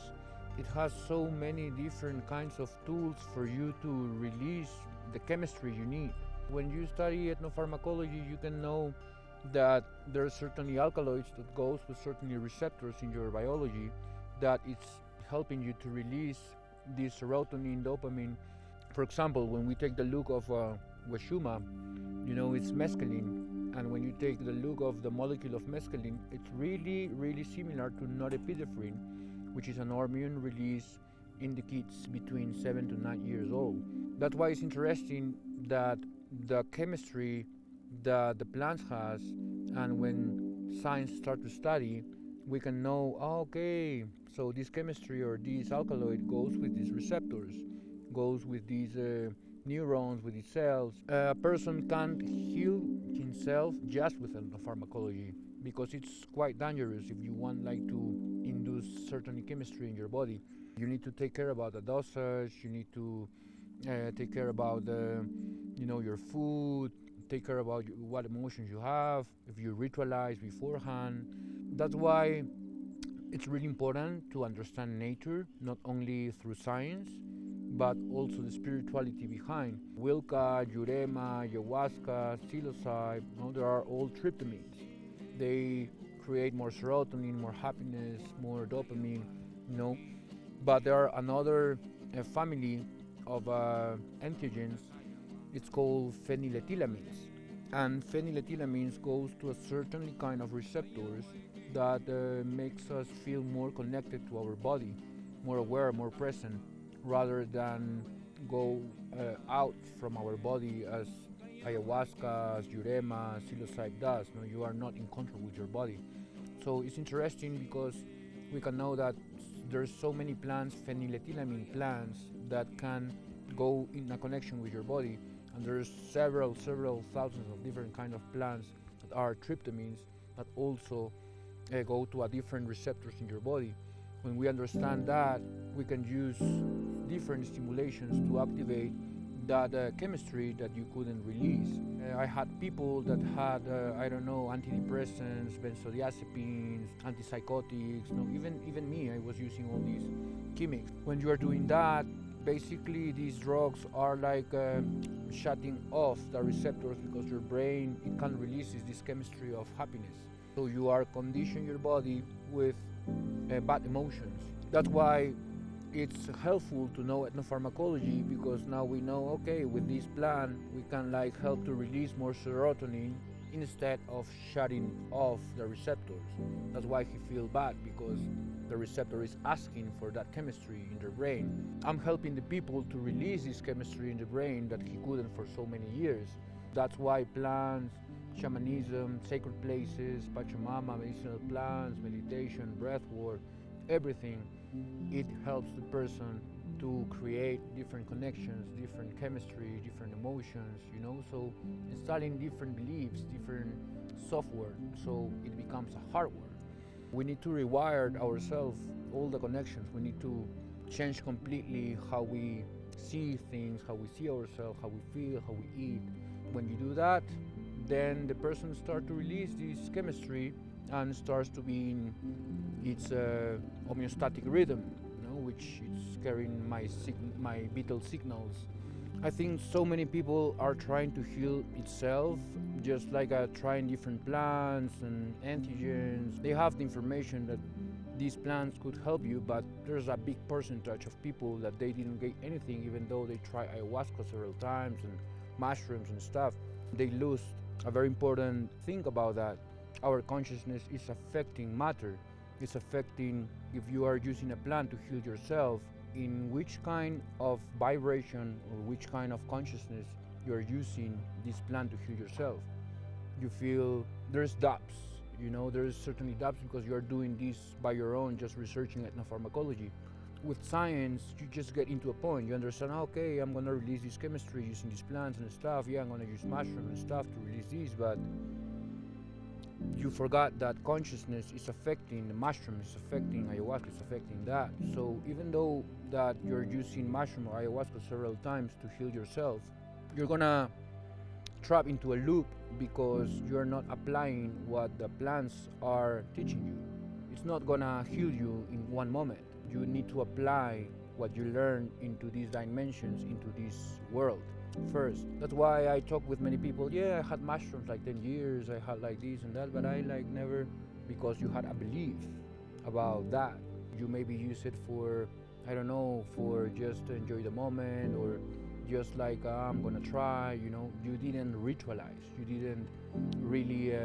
It has so many different kinds of tools for you to release the chemistry you need. When you study ethnopharmacology, you can know that there are certainly alkaloids that goes with certainly receptors in your biology that it's helping you to release this serotonin, dopamine. For example, when we take the look of Washuma, it's mescaline, and when you take the look of the molecule of mescaline, it's really, really similar to norepinephrine, which is an hormone release in the kids between 7 to 9 years old. That's why it's interesting that the chemistry that the plant has, and when science start to study, we can know, okay, so this chemistry or this alkaloid goes with these receptors, goes with these neurons, with these cells. A person can't heal himself just with pharmacology, because it's quite dangerous if you want to induce certain chemistry in your body. You need to take care about the dosage, you need to take care about your food, take care about what emotions you have, if you ritualize beforehand. That's why it's really important to understand nature, not only through science, but also the spirituality behind. Wilca, Jurema, ayahuasca, psilocybe, they are all tryptamines. They create more serotonin, more happiness, more dopamine, But there are another family of entheogens. It's called phenylethylamines. And phenylethylamines goes to a certain kind of receptors that makes us feel more connected to our body, more aware, more present, rather than go out from our body as ayahuasca, as Jurema, psilocybe does. You are not in control with your body. So it's interesting because we can know that there's so many plants, phenylethylamine plants, that can go in a connection with your body. And there's several thousands of different kind of plants that are tryptamines that also go to a different receptors in your body. When we understand that, we can use different stimulations to activate that chemistry that you couldn't release. I had people that had, antidepressants, benzodiazepines, antipsychotics. Even me, I was using all these chemics. When you are doing that, basically these drugs are shutting off the receptors, because your brain, it can't release this chemistry of happiness. So you are conditioning your body with bad emotions. That's why it's helpful to know ethnopharmacology, because now we know, okay, with this plant we can help to release more serotonin instead of shutting off the receptors. That's why he feels bad, because the receptor is asking for that chemistry in their brain. I'm helping the people to release this chemistry in the brain that he couldn't for so many years. That's why plants, shamanism, sacred places, Pachamama, medicinal plants, meditation, breath work, everything, it helps the person to create different connections, different chemistry, different emotions, so installing different beliefs, different software, so it becomes a hardware. We need to rewire ourselves, all the connections. We need to change completely how we see things, how we see ourselves, how we feel, how we eat. When you do that, then the person starts to release this chemistry and starts to be in its homeostatic rhythm, which is carrying my vital signals. I think so many people are trying to heal itself, just trying different plants and entheogens. They have the information that these plants could help you, but there's a big percentage of people that they didn't get anything, even though they try ayahuasca several times and mushrooms and stuff. They lose a very important thing about that. Our consciousness is affecting matter. It's affecting, if you are using a plant to heal yourself, in which kind of vibration or which kind of consciousness you are using this plant to heal yourself. You feel there's doubts, there's certainly doubts, because you are doing this by your own, just researching ethnopharmacology. with science, you just get into a point. You understand, okay, I'm gonna release this chemistry using these plants and stuff. Yeah, I'm gonna use mushrooms and stuff to release these, but you forgot that consciousness is affecting the mushroom, is affecting ayahuasca, is affecting that. So even though that you're using mushroom or ayahuasca several times to heal yourself, you're gonna trap into a loop because you're not applying what the plants are teaching you. It's not gonna heal you in one moment. You need to apply what you learn into these dimensions, into this world first. That's why I talk with many people. Yeah, I had mushrooms like 10 years, I had like this and that, but I like never, because you had a belief about that. You maybe use it for, I don't know, for just to enjoy the moment, or just like I'm gonna try, you know. You didn't ritualize, you didn't really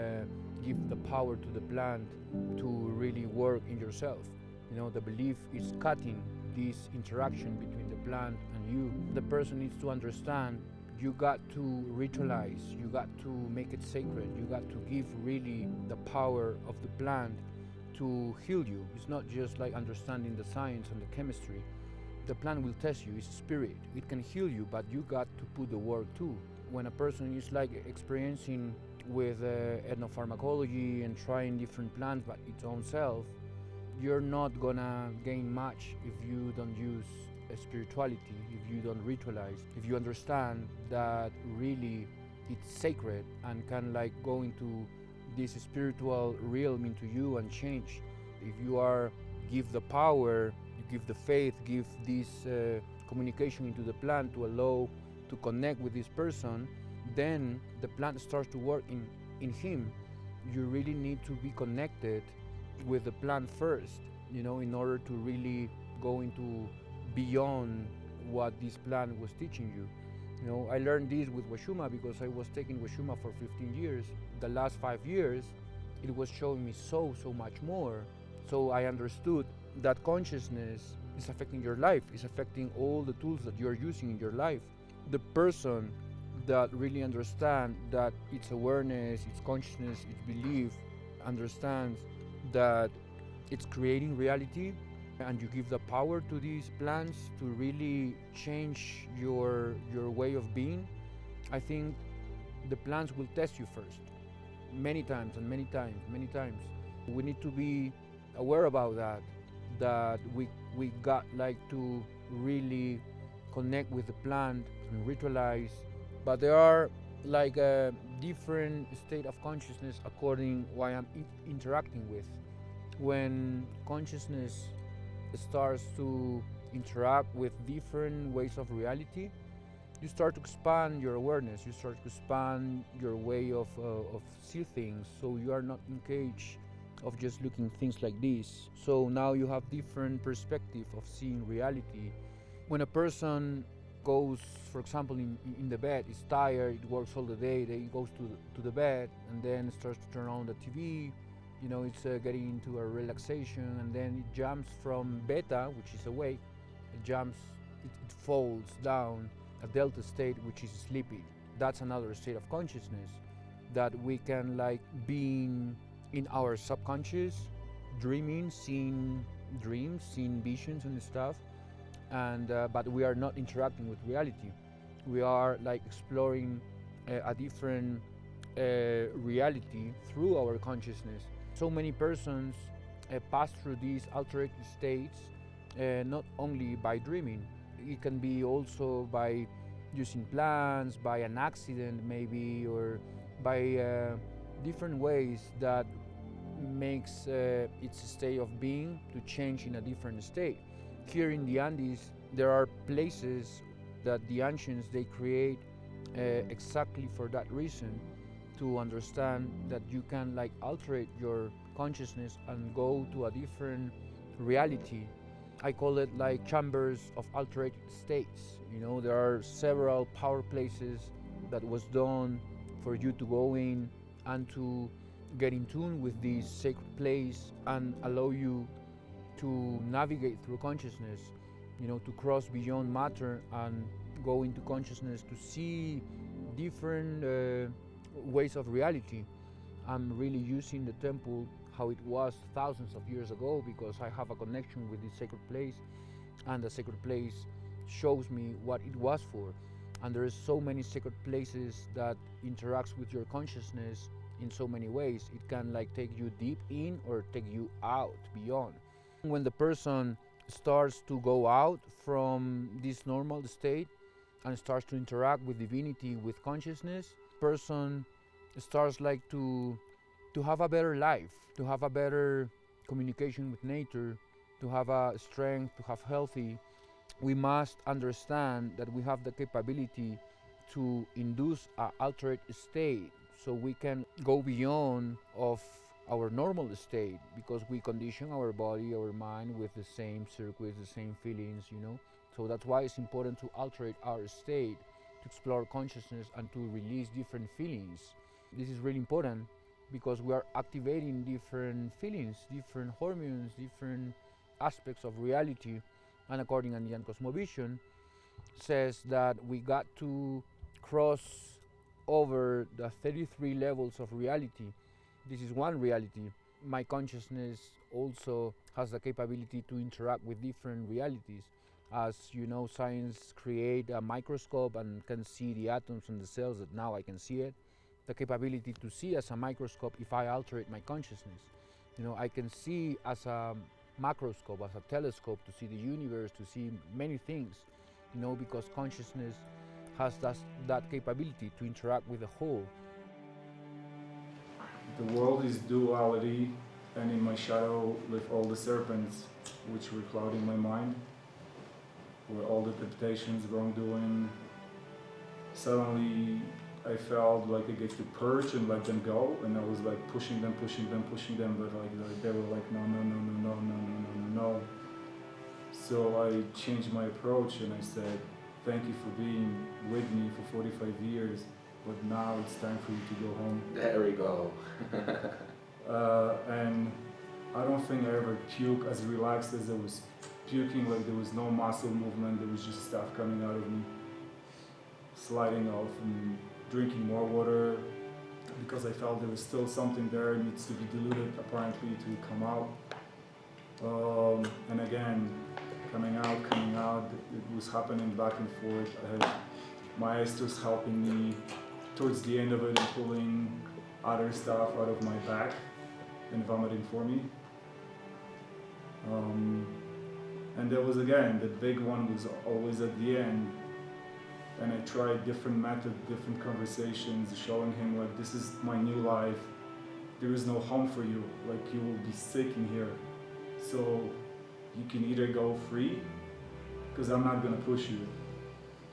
give the power to the plant to really work in yourself. You know, the belief is cutting this interaction between the plant and you. The person needs to understand you got to ritualize, you got to make it sacred, you got to give really the power of the plant to heal you. It's not just like understanding the science and the chemistry. The plant will test you, it's a spirit. It can heal you, but you got to put the work too. When a person is like experiencing with ethnopharmacology and trying different plants by its own self, you're not gonna gain much if you don't use spirituality, if you don't ritualize, if you understand that really it's sacred and can like go into this spiritual realm into you and change. If you are give the power, you give the faith, give this communication into the plant to allow to connect with this person, then the plant starts to work in him. You really need to be connected with the plant first, you know, in order to really go into beyond what this plant was teaching you. You know, I learned this with Washuma because I was taking Washuma for 15 years. The last 5 years, it was showing me so much more. So I understood that consciousness is affecting your life, is affecting all the tools that you're using in your life. The person that really understands that its awareness, its consciousness, its belief, understands that it's creating reality, and you give the power to these plants to really change your way of being, I think the plants will test you first. Many times and many times. We need to be aware about that we got like to really connect with the plant and ritualize. But there are like a different state of consciousness according what I'm interacting with. When consciousness starts to interact with different ways of reality, you start to expand your awareness, you start to expand your way of see things, so you are not engaged of just looking things like this. So now you have different perspective of seeing reality. When a person goes, for example, in the bed, is tired, it works all the day, then he goes to the bed and then starts to turn on the TV, you know, it's getting into a relaxation, and then it jumps from beta, which is awake, it falls down a delta state, which is sleepy. That's another state of consciousness that we can like be in our subconscious, dreaming, seeing dreams, seeing visions and stuff, and but we are not interacting with reality. We are like exploring a different reality through our consciousness. So many persons pass through these altered states not only by dreaming. It can be also by using plants, by an accident maybe, or by different ways that makes its state of being to change in a different state. Here in the Andes, there are places that the ancients they create exactly for that reason, to understand that you can like alter your consciousness and go to a different reality. I call it like chambers of altered states. You know, there are several power places that was done for you to go in and to get in tune with this sacred place and allow you to navigate through consciousness, you know, to cross beyond matter and go into consciousness to see different ways of reality. I'm really using the temple how it was thousands of years ago because I have a connection with this sacred place, and the sacred place shows me what it was for. And there is so many sacred places that interacts with your consciousness in so many ways. It can like take you deep in or take you out beyond. When the person starts to go out from this normal state and starts to interact with divinity, with consciousness, person starts like to have a better life, to have a better communication with nature, to have a strength, to have healthy. We must understand that we have the capability to induce an altered state, so we can go beyond of our normal state, because we condition our body, our mind with the same circuits, the same feelings, you know. So that's why it's important to alter our state, to explore consciousness and to release different feelings. This is really important because we are activating different feelings, different hormones, different aspects of reality. And according to Indian cosmovision, says that we got to cross over the 33 levels of reality. This is one reality. My consciousness also has the capability to interact with different realities. As you know, science create a microscope and can see the atoms and the cells, that now I can see it. The capability to see as a microscope if I alter my consciousness. You know, I can see as a macroscope, as a telescope, to see the universe, to see many things, you know, because consciousness has that capability to interact with the whole. The world is duality, and in my shadow live all the serpents which were clouding my mind, where all the temptations, wrongdoing. Suddenly I felt like I get to purge and let them go, and I was like pushing them, but like they were like no. So I changed my approach and I said, thank you for being with me for 45 years, but now it's time for you to go home. There we go. And I don't think I ever puked as relaxed as I was puking, like there was no muscle movement, there was just stuff coming out of me, sliding off, and drinking more water because I felt there was still something there, it needs to be diluted apparently to come out. And again, coming out, it was happening back and forth. I had my estrus helping me towards the end of it and pulling other stuff out of my back and vomiting for me. And there was again, the big one was always at the end. And I tried different methods, different conversations, showing him like, this is my new life. There is no home for you. Like, you will be sick in here. So you can either go free, because I'm not gonna push you.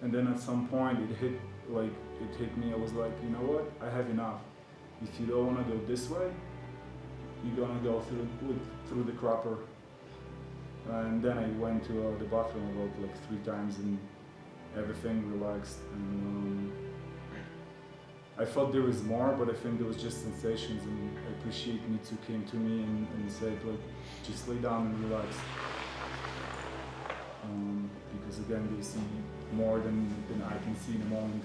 And then at some point it hit me. I was like, you know what? I have enough. If you don't wanna go this way, you're gonna go through the crapper. And then I went to the bathroom about like 3 times and everything relaxed. And I thought there was more, but I think there was just sensations, and I appreciate Mitsu came to me and said like, just lay down and relax. Because again, they see more than I can see in a moment.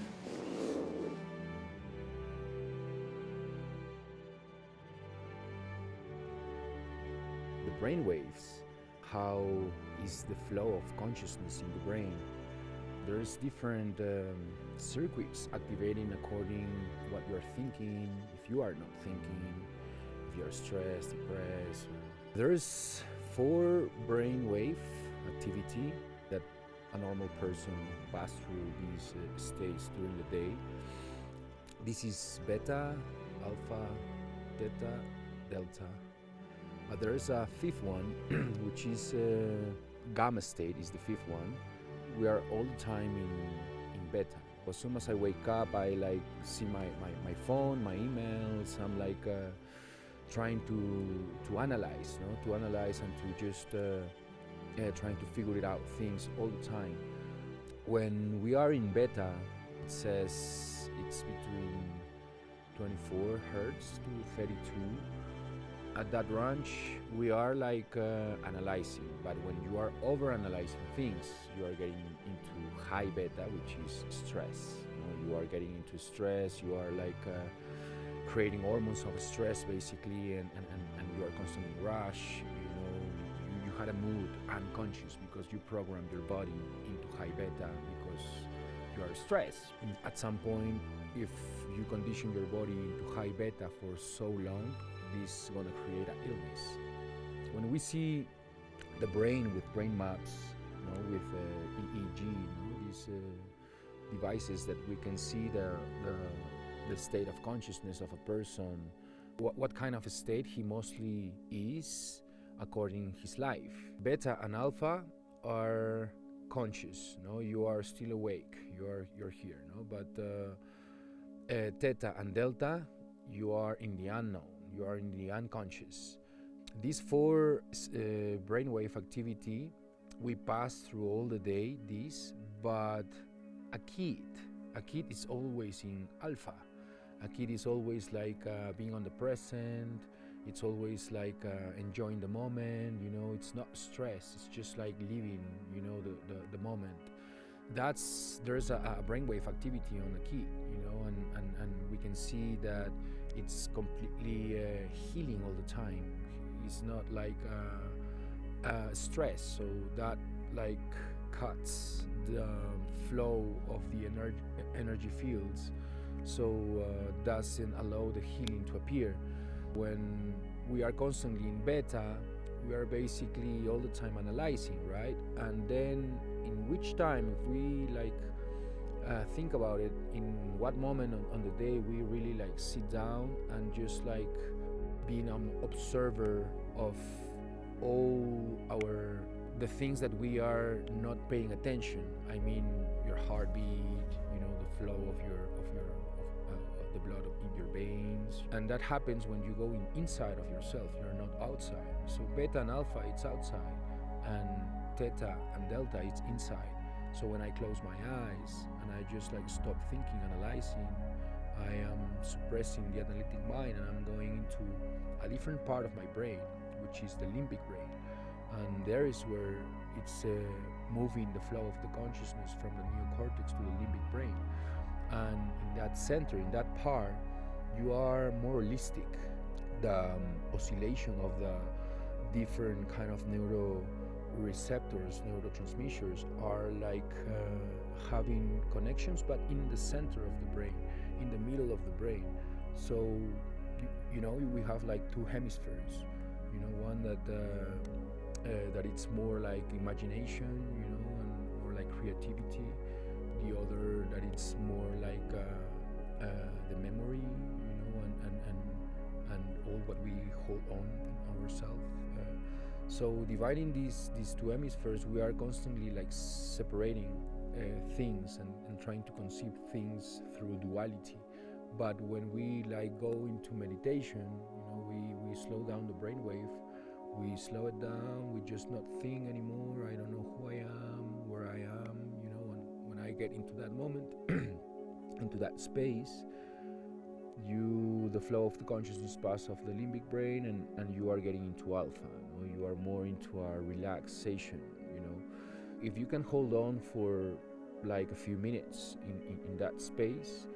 The brain waves, how is the flow of consciousness in the brain? There's different circuits activating according what you're thinking, if you are not thinking, if you're stressed, depressed. There's 4 brain wave activity that a normal person passes through these states during the day. This is beta, alpha, theta, delta. But there is a 5th one, which is gamma state is the 5th one. We are all the time in beta. As soon as I wake up, I like see my phone, my emails. I'm like trying to analyze, to analyze and to just trying to figure it out things all the time. When we are in beta, it says it's between 24 hertz to 32. At that range, we are like analyzing, but when you are over-analyzing things, you are getting into high beta, which is stress. You are getting into stress, you are like creating hormones of stress basically, and you are constantly rush. You had a mood unconscious because you programmed your body into high beta because you are stressed. At some point, if you condition your body into high beta for so long, this is going to create an illness. When we see the brain with brain maps, with EEG, these devices that we can see the state of consciousness of a person, what kind of a state he mostly is according his life. Beta and alpha are conscious, you are still awake, you're here, but theta and delta, you are in the unknown, you are in the unconscious. These four brainwave activity, we pass through all the day this, but a kid is always in alpha. A kid is always like being on the present. It's always like enjoying the moment. It's not stress. It's just like living. The moment. There's a brainwave activity on the kid. And we can see that it's completely healing all the time. It's not like stress. So that like cuts the flow of the energy fields. So doesn't allow the healing to appear. When we are constantly in beta, we are basically all the time analyzing, right? And then in which time, if we think about it, in what moment on the day we really sit down and just being an observer of all the things that we are not paying attention. I mean, your heartbeat, the flow of the blood in your veins, and that happens when you go inside of yourself. You're not outside. So beta and alpha, it's outside, and theta and delta, it's inside. So when I close my eyes and I just stop thinking, analyzing, I am suppressing the analytic mind, and I'm going into a different part of my brain, which is the limbic brain. And there is where it's moving the flow of the consciousness from the neocortex to the limbic brain. And in that center, in that part, you are more holistic. The oscillation of the different kind of neuroreceptors, neurotransmitters are having connections, but in the center of the brain, in the middle of the brain. So, we have two hemispheres. One that it's more like imagination, and more like creativity. The other that it's more like the memory, and all what we hold on in ourselves. So dividing these two hemispheres, we are constantly separating things and trying to conceive things through duality. But when we go into meditation, we slow down the brainwave. We slow it down. We just not think anymore. I don't know who I am, where I am, and when I get into that moment, into that space, the flow of the consciousness pass off the limbic brain, and you are getting into alpha. You are more into a relaxation. If you can hold on for a few minutes in that space,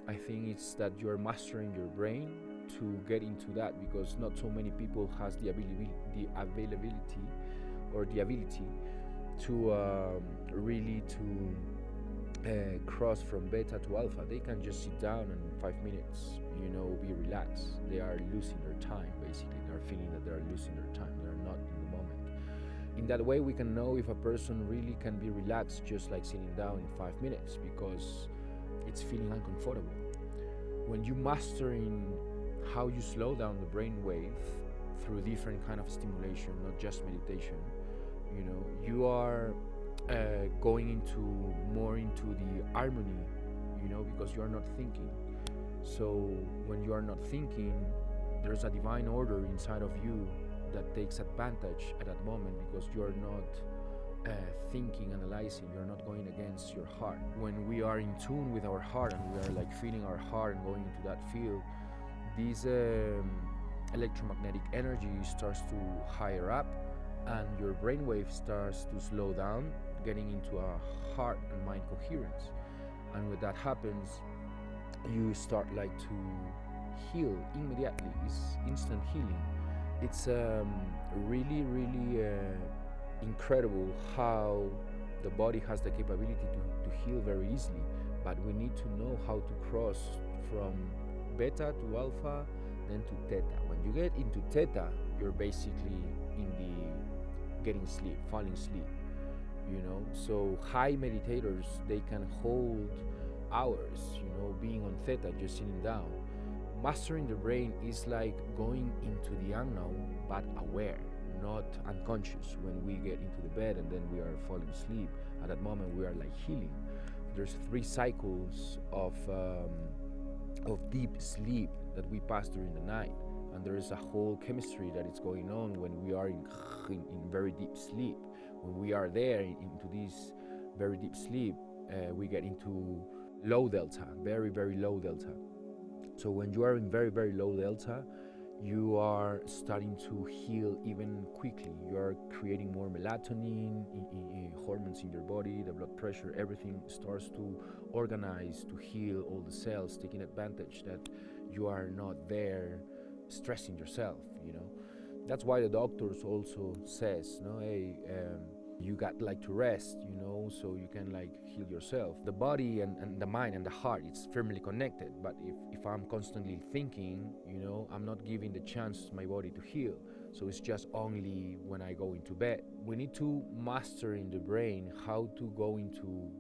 I think it's that you are mastering your brain to get into that, because not so many people has the availability or the ability to really to cross from beta to alpha. They can just sit down and in 5 minutes, be relaxed. They are losing their time, basically. They are feeling that they are losing their time. They are not in the moment. In that way, we can know if a person really can be relaxed just sitting down in 5 minutes, because it's feeling uncomfortable. When you mastering how you slow down the brain wave through different kind of stimulation, not just meditation, you are going more into the harmony, because you are not thinking. So when you are not thinking, there's a divine order inside of you that takes advantage at that moment, because you are not thinking, analyzing, you're not going against your heart. When we are in tune with our heart and we are feeling our heart and going into that field, this electromagnetic energy starts to higher up, and your brainwave starts to slow down, getting into a heart and mind coherence. And when that happens, you start to heal immediately. It's instant healing. It's really, really incredible how the body has the capability to heal very easily, but we need to know how to cross from beta to alpha, then to theta. When you get into theta, you're basically in the getting sleep, falling asleep, So high meditators, they can hold hours, being on theta, just sitting down. Mastering the brain is like going into the unknown, but aware, not unconscious. When we get into the bed and then we are falling asleep, at that moment we are like healing. There's 3 cycles of deep sleep that we pass during the night, and there is a whole chemistry that is going on when we are in very deep sleep. When we are there into this very deep sleep, we get into low delta, very, very low delta. So when you are in very, very low delta, you are starting to heal even quickly. You are creating more melatonin, hormones in your body, the blood pressure, everything starts to organize, to heal all the cells, taking advantage that you are not there stressing yourself, That's why the doctors also says, hey, you got to rest, so you can heal yourself. The body and the mind and the heart, it's firmly connected. But if I'm constantly thinking, I'm not giving the chance to my body to heal. So it's just only when I go into bed. We need to master in the brain how to go into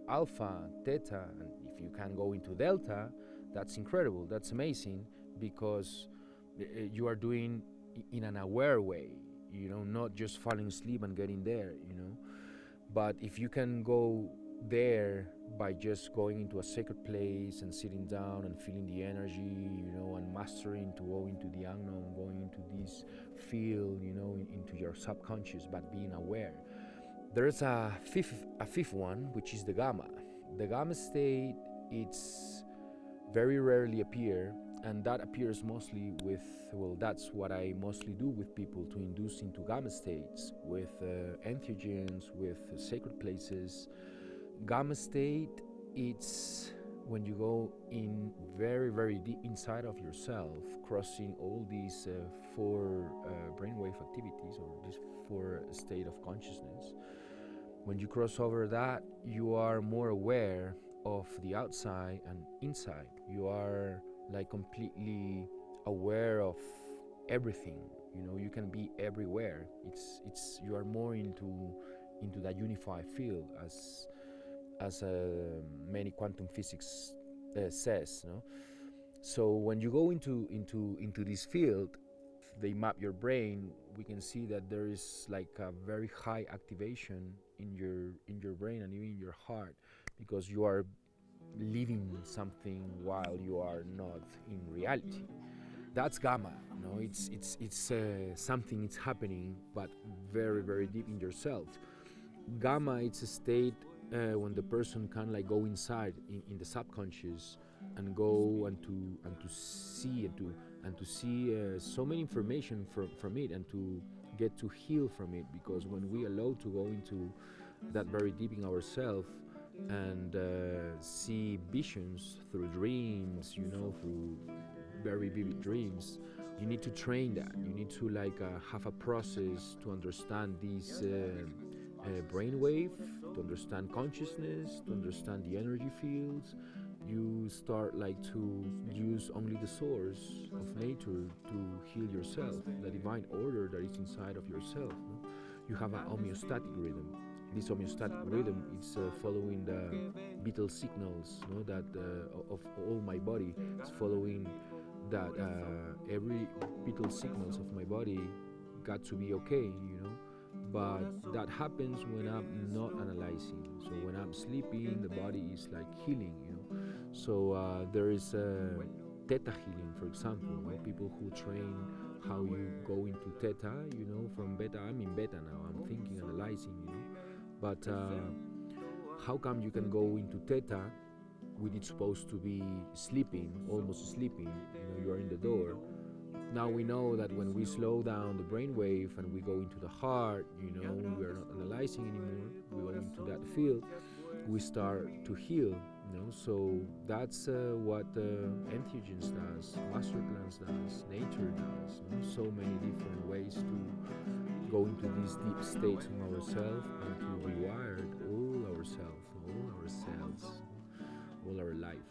alpha, theta, and if you can go into delta, that's incredible, that's amazing, because you are doing in an aware way, not just falling asleep and getting there, But if you can go there by just going into a sacred place and sitting down and feeling the energy, and mastering to go into the unknown, going into this field, into your subconscious, but being aware. There's a fifth one, which is the gamma. The gamma state, it's very rarely appear, and that appears mostly that's what I mostly do with people, to induce into gamma states with entheogens, with sacred places. Gamma state, it's when you go in very, very deep inside of yourself, crossing all these 4 brainwave activities, or this 4 state of consciousness. When you cross over that, you are more aware of the outside and inside. You are completely aware of everything. You can be everywhere. You are more into that unified field, as many quantum physics says. So when you go into this field, they map your brain. We can see that there is a very high activation in your brain and even in your heart, because you are living something while you are not in reality. That's gamma. It's something, it's happening, but very, very deep in yourself. Gamma, it's a state when the person can go inside in the subconscious and go and to see so many information from it, and to get to heal from it. Because when we allow to go into that very deep in ourselves and see visions through dreams, through very vivid dreams, you need to train that. You need to have a process to understand these brainwave, to understand consciousness, to understand the energy fields. You start to use only the source of nature to heal yourself, the divine order that is inside of yourself. You have a homeostatic rhythm. This homeostatic rhythm is following the vital signals, that of all my body. It's following that every vital signals of my body got to be okay, But that happens when I'm not analyzing. So when I'm sleeping, the body is healing, So there is theta healing, for example. People who train how you go into theta, from beta. I'm in beta now. I'm thinking, analyzing, But how come you can go into theta when it's supposed to be sleeping, almost sleeping? You are in the door. Now we know that when we slow down the brainwave and we go into the heart, we are not analyzing anymore. We go into that field. We start to heal. So that's what entheogens does, masterclass does, nature does. So many different ways to go into these deep states of ourselves and to rewire all ourselves, all our cells, all our life.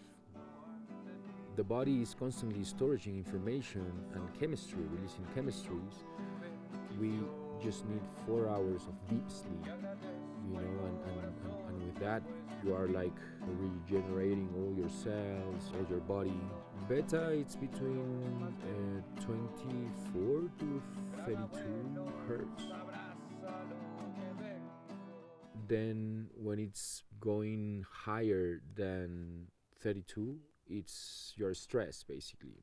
The body is constantly storing information and chemistry, releasing chemistries. We just need 4 hours of deep sleep, and with that you are like regenerating all your cells, all your body. Beta, it's between 24 to 32 hertz. Then when it's going higher than 32, it's your stress, basically.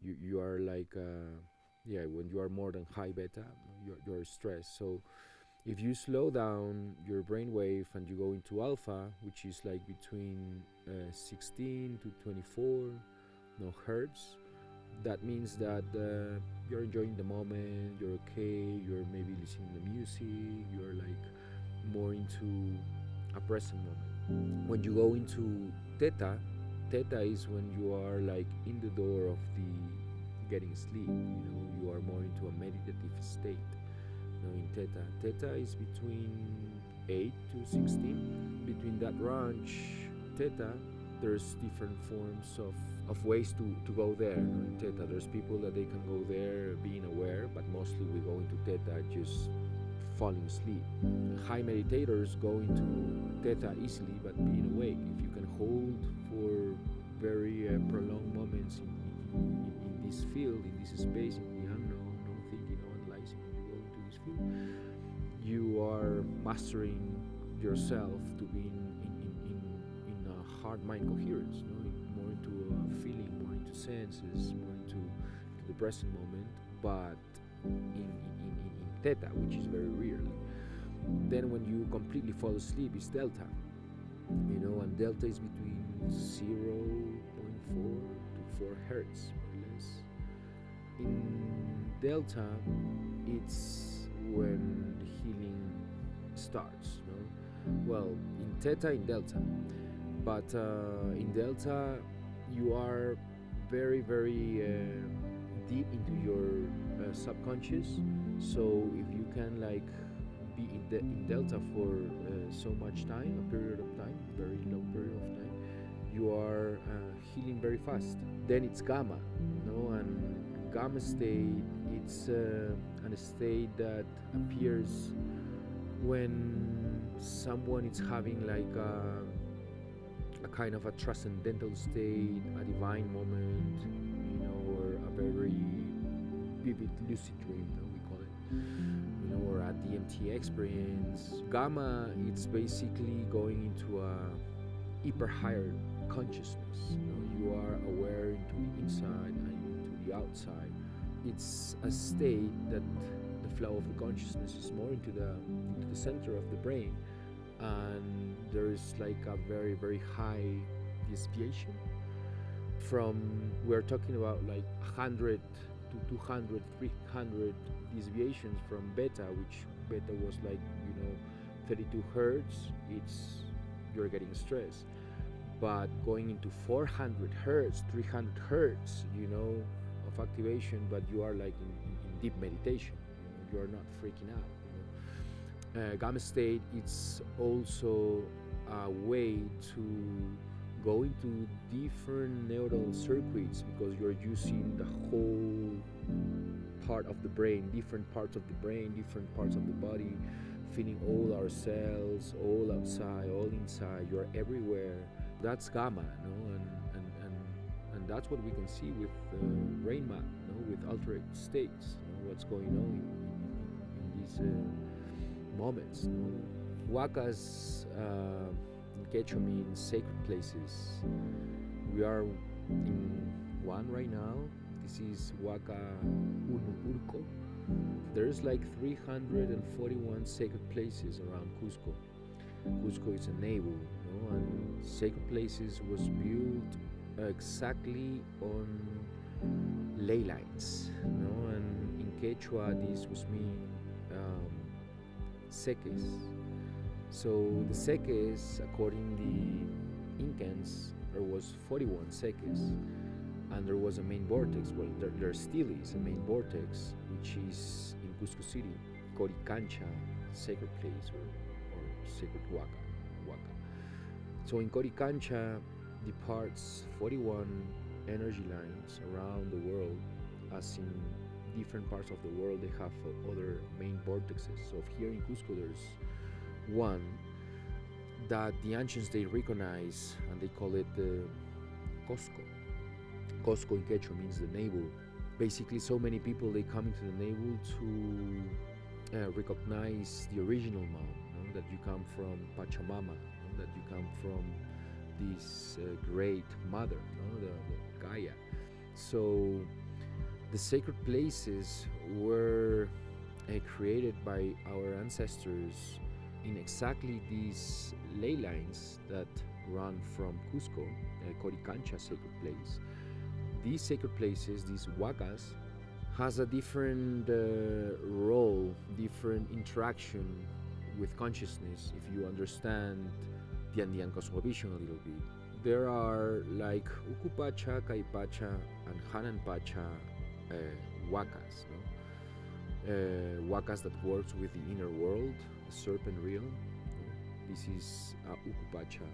You are like when you are more than high beta, you're stressed. So if you slow down your brainwave and you go into alpha, which is like between 16 to 24 hertz, that means that you're enjoying the moment, you're okay, you're maybe listening to music, you're like more into a present moment. When you go into theta is when you are like in the door of the getting sleep. You are more into a meditative state. In theta is between 8 to 16. Between that range, theta, there's different forms of ways to go there. In theta, there's people that they can go there being aware, but mostly we go into theta just falling asleep. High meditators go into theta easily, but being awake. If you can hold for very prolonged moments in this field, in this space, in the unknown, no thinking, no analyzing, you go into this field, you are mastering yourself to be in a heart-mind coherence, more into a feeling, more into senses, more into the present moment, but in theta, which is very rarely. Then when you completely fall asleep, is delta, and delta is between 0.4 to 4 hertz, more or less. In delta, it's when the healing starts. Well, in theta, in delta, but in delta, you are very, very deep into your subconscious. So if you can like be in delta for so much time, a period of time, very long period of time, you are healing very fast. Then it's gamma, and gamma state, it's a state that appears when someone is having like a kind of a transcendental state, a divine moment, or a very vivid lucid dream, we call it, or a DMT experience. Gamma, it's basically going into a hyper higher consciousness. You are aware into the inside and into the outside. It's a state that the flow of the consciousness is more into the center of the brain, and there's like a very, very high deviation from, we're talking about like 100 to 200, 300 deviations from beta, which beta was like 32 hertz. You're getting stressed, but going into 400 hertz, 300 hertz, of activation, but you are like in deep meditation. You are not freaking out. Gamma state, it's also a way to go into different neural circuits, because you're using the whole part of the brain, different parts of the brain, different parts of the body, feeling all our cells, all outside, all inside. You're everywhere. That's gamma, and that's what we can see with brain map, with altered states, what's going on in these moments. Wakas in Quechua means sacred places. We are in one right now. This is Waka Unupurco. There's like 341 sacred places around Cusco. Cusco is a neighbor, and sacred places was built exactly on ley lines, and in Quechua this was mean seques. So the seques, according the Incans, there was 41 sekes, and there was a main vortex. Well, there still is a main vortex, which is in Cusco City, Coricancha sacred place or sacred Waka. So in Coricancha departs 41 energy lines around the world, as in different parts of the world they have other main vortexes. So here in Cusco there's one that the ancients they recognize, and they call it the Cosco. Cosco in Quechua means the navel. Basically, so many people they come into the navel to recognize the original mom, that you come from Pachamama, that you come from this great mother, the Gaia. So the sacred places were created by our ancestors in exactly these ley lines that run from Cusco, Coricancha sacred place. These sacred places, these wakas, has a different role, different interaction with consciousness if you understand the Andean cosmovision a little bit. There are like Ukupacha, Kaipacha, and Hananpacha wakas, wakas that works with the inner world, the serpent realm. This is a Ukupacha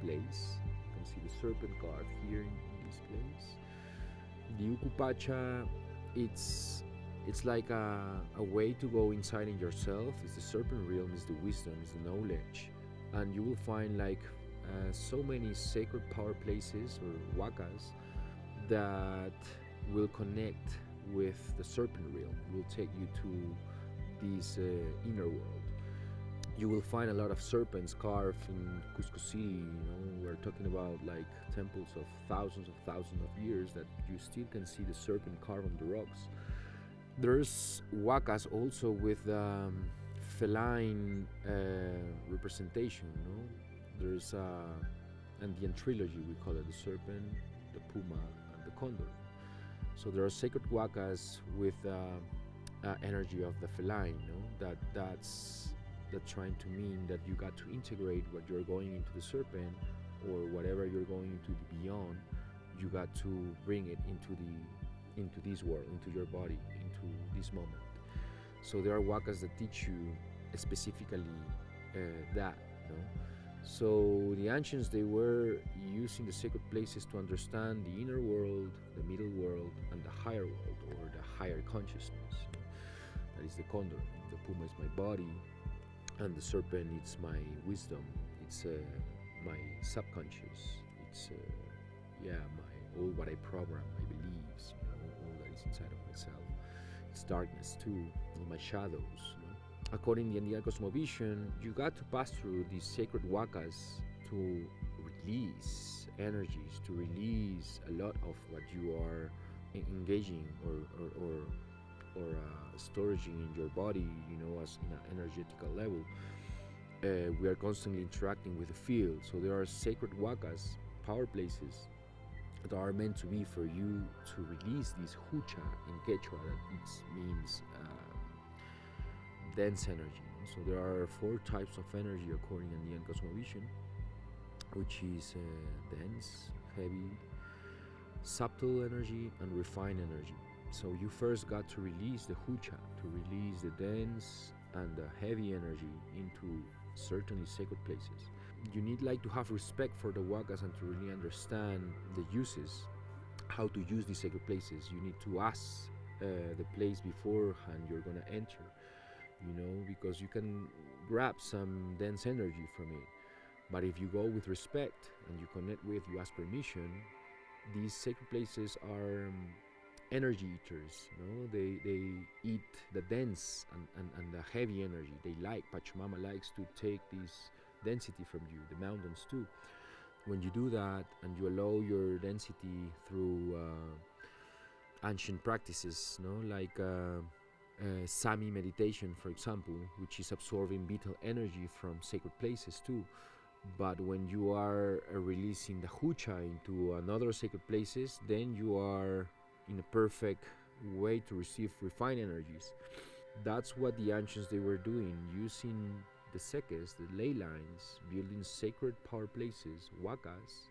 place. You can see the serpent carved here in this place. The Ukupacha, it's like a way to go inside in yourself. It's the serpent realm, it's the wisdom, it's the knowledge, and you will find like so many sacred power places or wakas that will connect with the serpent realm, will take you to this inner world. You will find a lot of serpents carved in Cusco City. We're talking about like temples of thousands of years that you still can see the serpent carved on the rocks. There's wakas also with feline representation. There's Andean trilogy, we call it, the serpent, the puma, and the condor. So there are sacred wakas with energy of the feline. That's trying to mean that you got to integrate what you're going into the serpent, or whatever you're going into the beyond. You got to bring it into this world, into your body, into this moment. So there are wakas that teach you specifically that. So the ancients, they were using the sacred places to understand the inner world, the middle world, and the higher world, or the higher consciousness. That is the condor. The puma is my body, and the serpent, it's my wisdom. It's my subconscious. It's all what I program, my beliefs, all that is inside of myself. It's darkness too, all my shadows. According to the Andean cosmovision, you got to pass through these sacred wakas to release energies, to release a lot of what you are engaging or storing in your body, as in an energetical level. We are constantly interacting with the field. So there are sacred wakas, power places, that are meant to be for you to release this hucha in Quechua, that it means dense energy. So there are 4 types of energy according to Andean cosmovision, which is dense, heavy, subtle energy, and refined energy. So you first got to release the hucha, to release the dense and the heavy energy into certainly sacred places. You need to have respect for the wakas and to really understand the uses, how to use these sacred places. You need to ask the place beforehand you're gonna enter, because you can grab some dense energy from it. But if you go with respect and you connect with, you ask permission, these sacred places are energy eaters. They eat the dense and the heavy energy. Pachamama likes to take this density from you, the mountains too. When you do that and you allow your density through ancient practices, like Sami meditation, for example, which is absorbing vital energy from sacred places too. But when you are releasing the hucha into another sacred places, then you are in a perfect way to receive refined energies. That's what the ancients, they were doing, using the sekes, the ley lines, building sacred power places, wakas,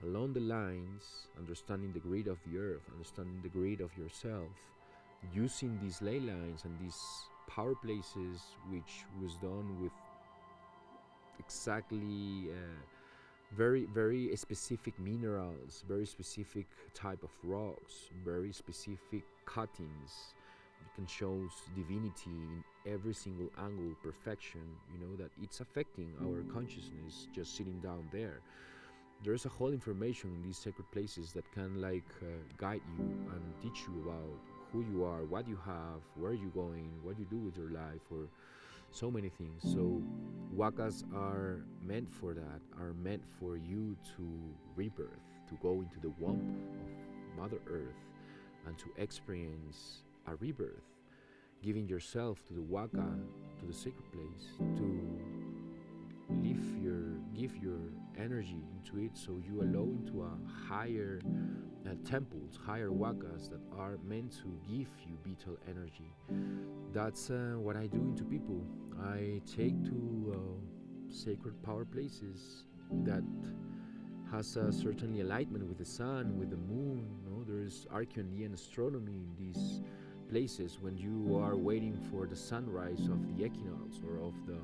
along the lines, understanding the grid of the earth, understanding the grid of yourself, using these ley lines and these power places, which was done with exactly very specific minerals, very specific type of rocks, very specific cuttings. You can show divinity in every single angle, perfection, that it's affecting our consciousness just sitting down there. There's a whole information in these sacred places that can guide you and teach you about who you are, what you have, where you're going, what you do with your life, or so many things. So wakas are meant for that, are meant for you to rebirth, to go into the womb of Mother Earth and to experience a rebirth, giving yourself to the waka, to the sacred place, to give your energy into it, so you allow into a higher temples, higher wakas that are meant to give you vital energy. That's what I do into people. I take to sacred power places that has a certain alignment with the sun, with the moon. There is Archean astronomy in these places when you are waiting for the sunrise of the equinox or of the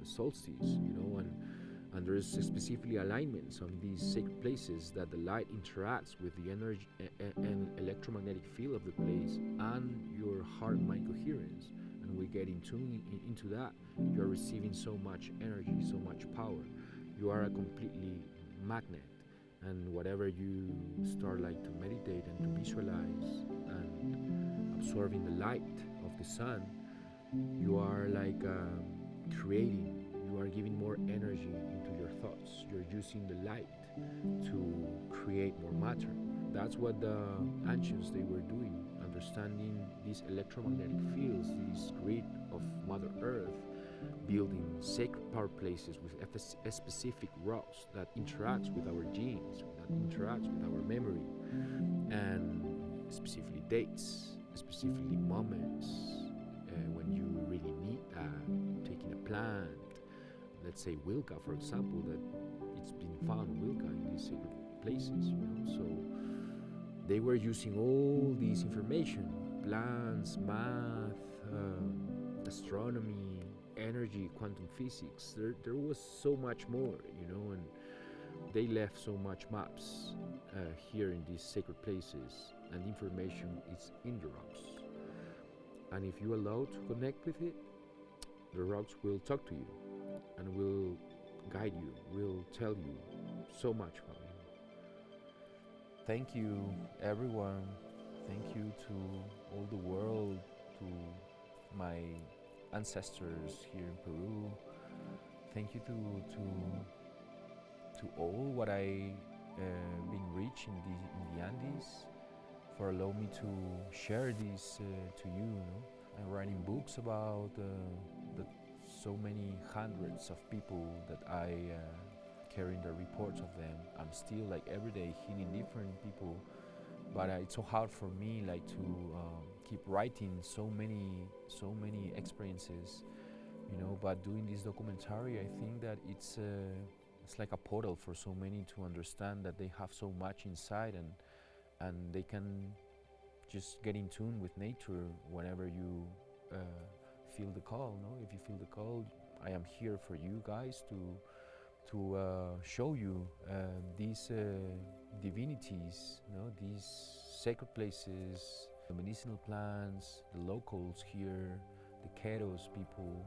solstice, and there is specifically alignments on these sacred places that the light interacts with the energy and electromagnetic field of the place and your heart-mind coherence, and we get in tune into that. You are receiving so much energy, so much power. You are a completely magnet, and whatever you start to meditate and to visualize and absorbing the light of the sun, you are creating. You are giving more energy into your thoughts. You're using the light to create more matter. That's what the ancients they were doing, understanding these electromagnetic fields, this grid of Mother Earth, building sacred power places with specific rocks that interacts with our genes, that interacts with our memory, and specifically dates, specifically moments when you really need that. Taking a plant, let's say Wilka, for example, that it's been found Wilka in these sacred places, so they were using all this information, plants, math, astronomy, energy, quantum physics. There was so much more, and they left so much maps here in these sacred places, and information is in the rocks. And if you allow to connect with it, the rocks will talk to you and will guide you, will tell you so much about you. Thank you, everyone. Thank you to all the world, to my ancestors here in Peru. Thank you to all what I been reaching in the Andes, for allowing me to share this to you. I'm writing books about the so many hundreds of people that I carrying the reports of them. I'm still every day healing different people, but it's so hard for me to keep writing so many experiences, but doing this documentary, I think that it's like a portal for so many to understand that they have so much inside, and they can just get in tune with nature whenever you feel the call. If you feel the call, I am here for you guys to show you these divinities, these sacred places, the medicinal plants, the locals here, the Queros people.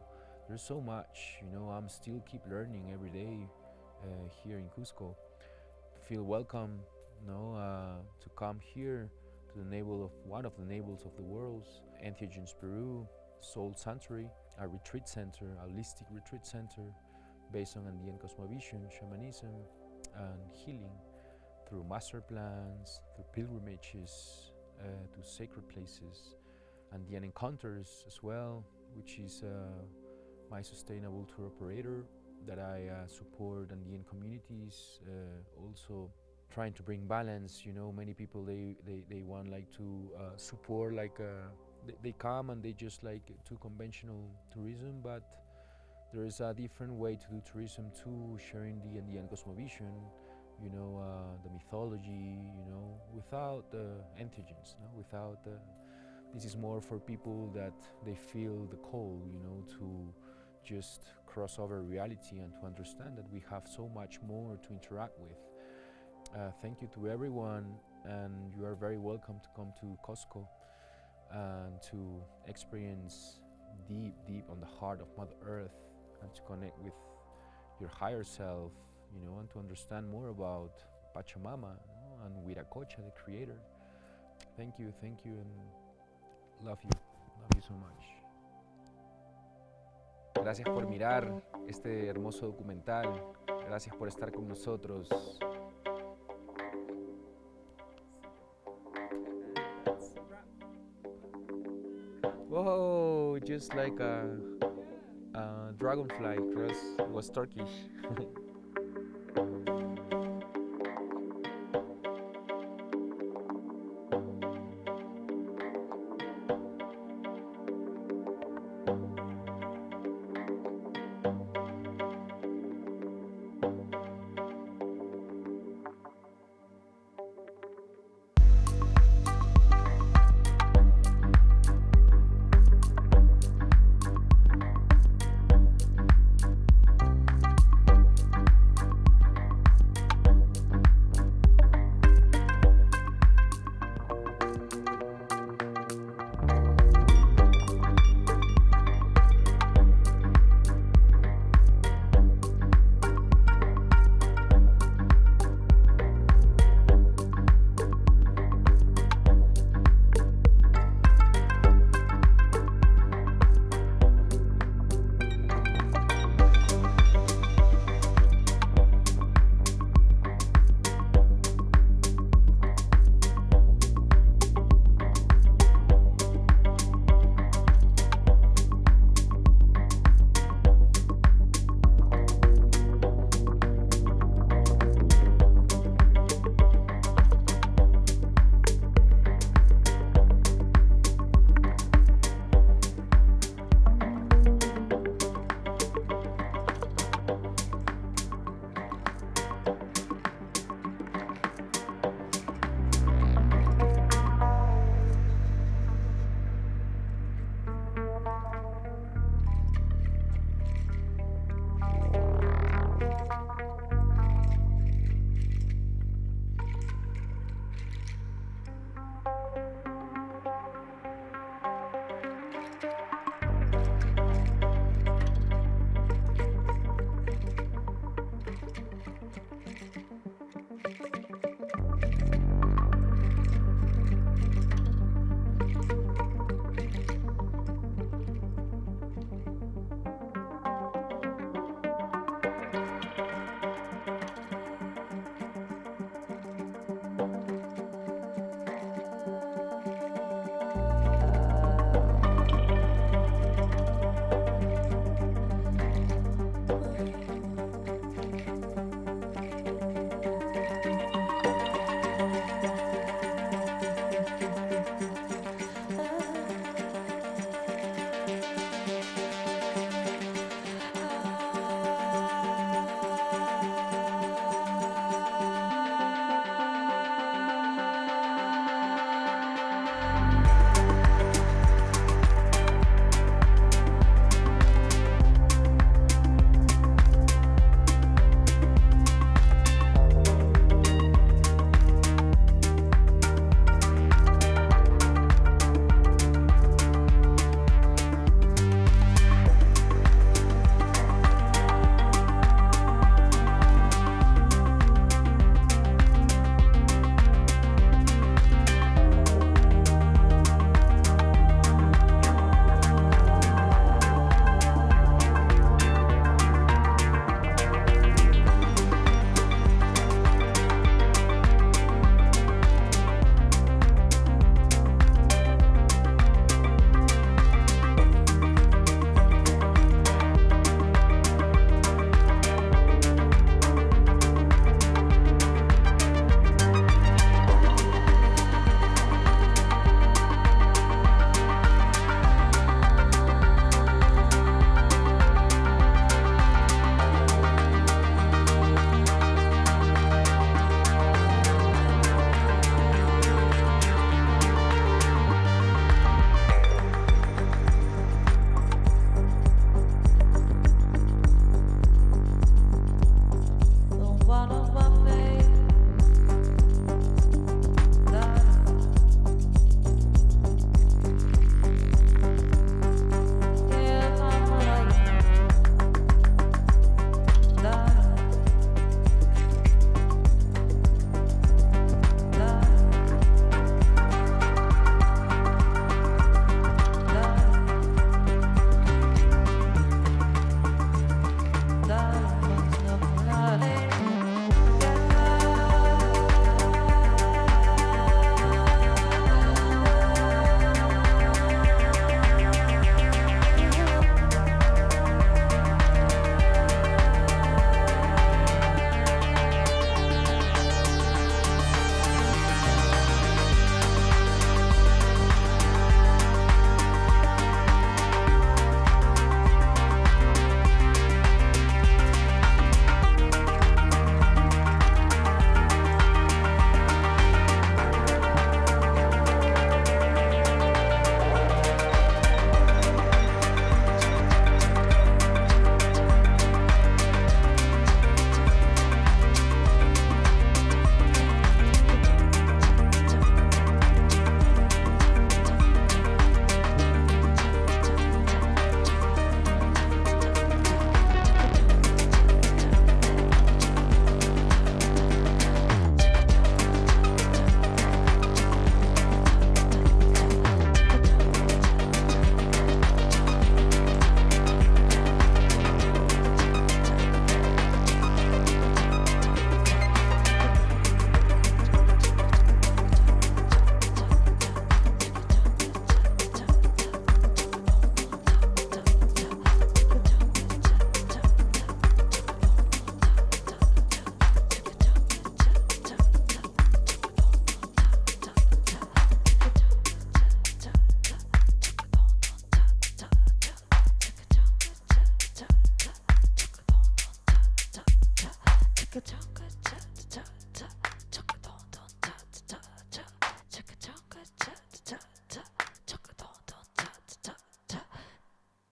There's so much, I'm still keep learning every day here in Cusco. Feel welcome, to come here to the navel of one of the navels of the world, Entheogens, Peru, Soul Sanctuary, a retreat center, a holistic retreat center based on Andean cosmovision, shamanism, and healing through master plans, through pilgrimages to sacred places, Andean encounters as well, which is my sustainable tour operator that I support Andean communities, also trying to bring balance. Many people they want to support they come and they just to conventional tourism, but There is a different way to do tourism too, sharing the Andean cosmovision, the mythology, without the antigens, without the. This is more for people that they feel the call, to just cross over reality and to understand that we have so much more to interact with. Thank you to everyone, and you are very welcome to come to Costco and to experience deep on the heart of Mother Earth and to connect with your higher self, and to understand more about Pachamama, and Huiracocha, the creator. Thank you, and love you so much. Gracias por mirar este hermoso documental. Gracias por estar con nosotros. Whoa, just like a dragonfly cross was Turkish.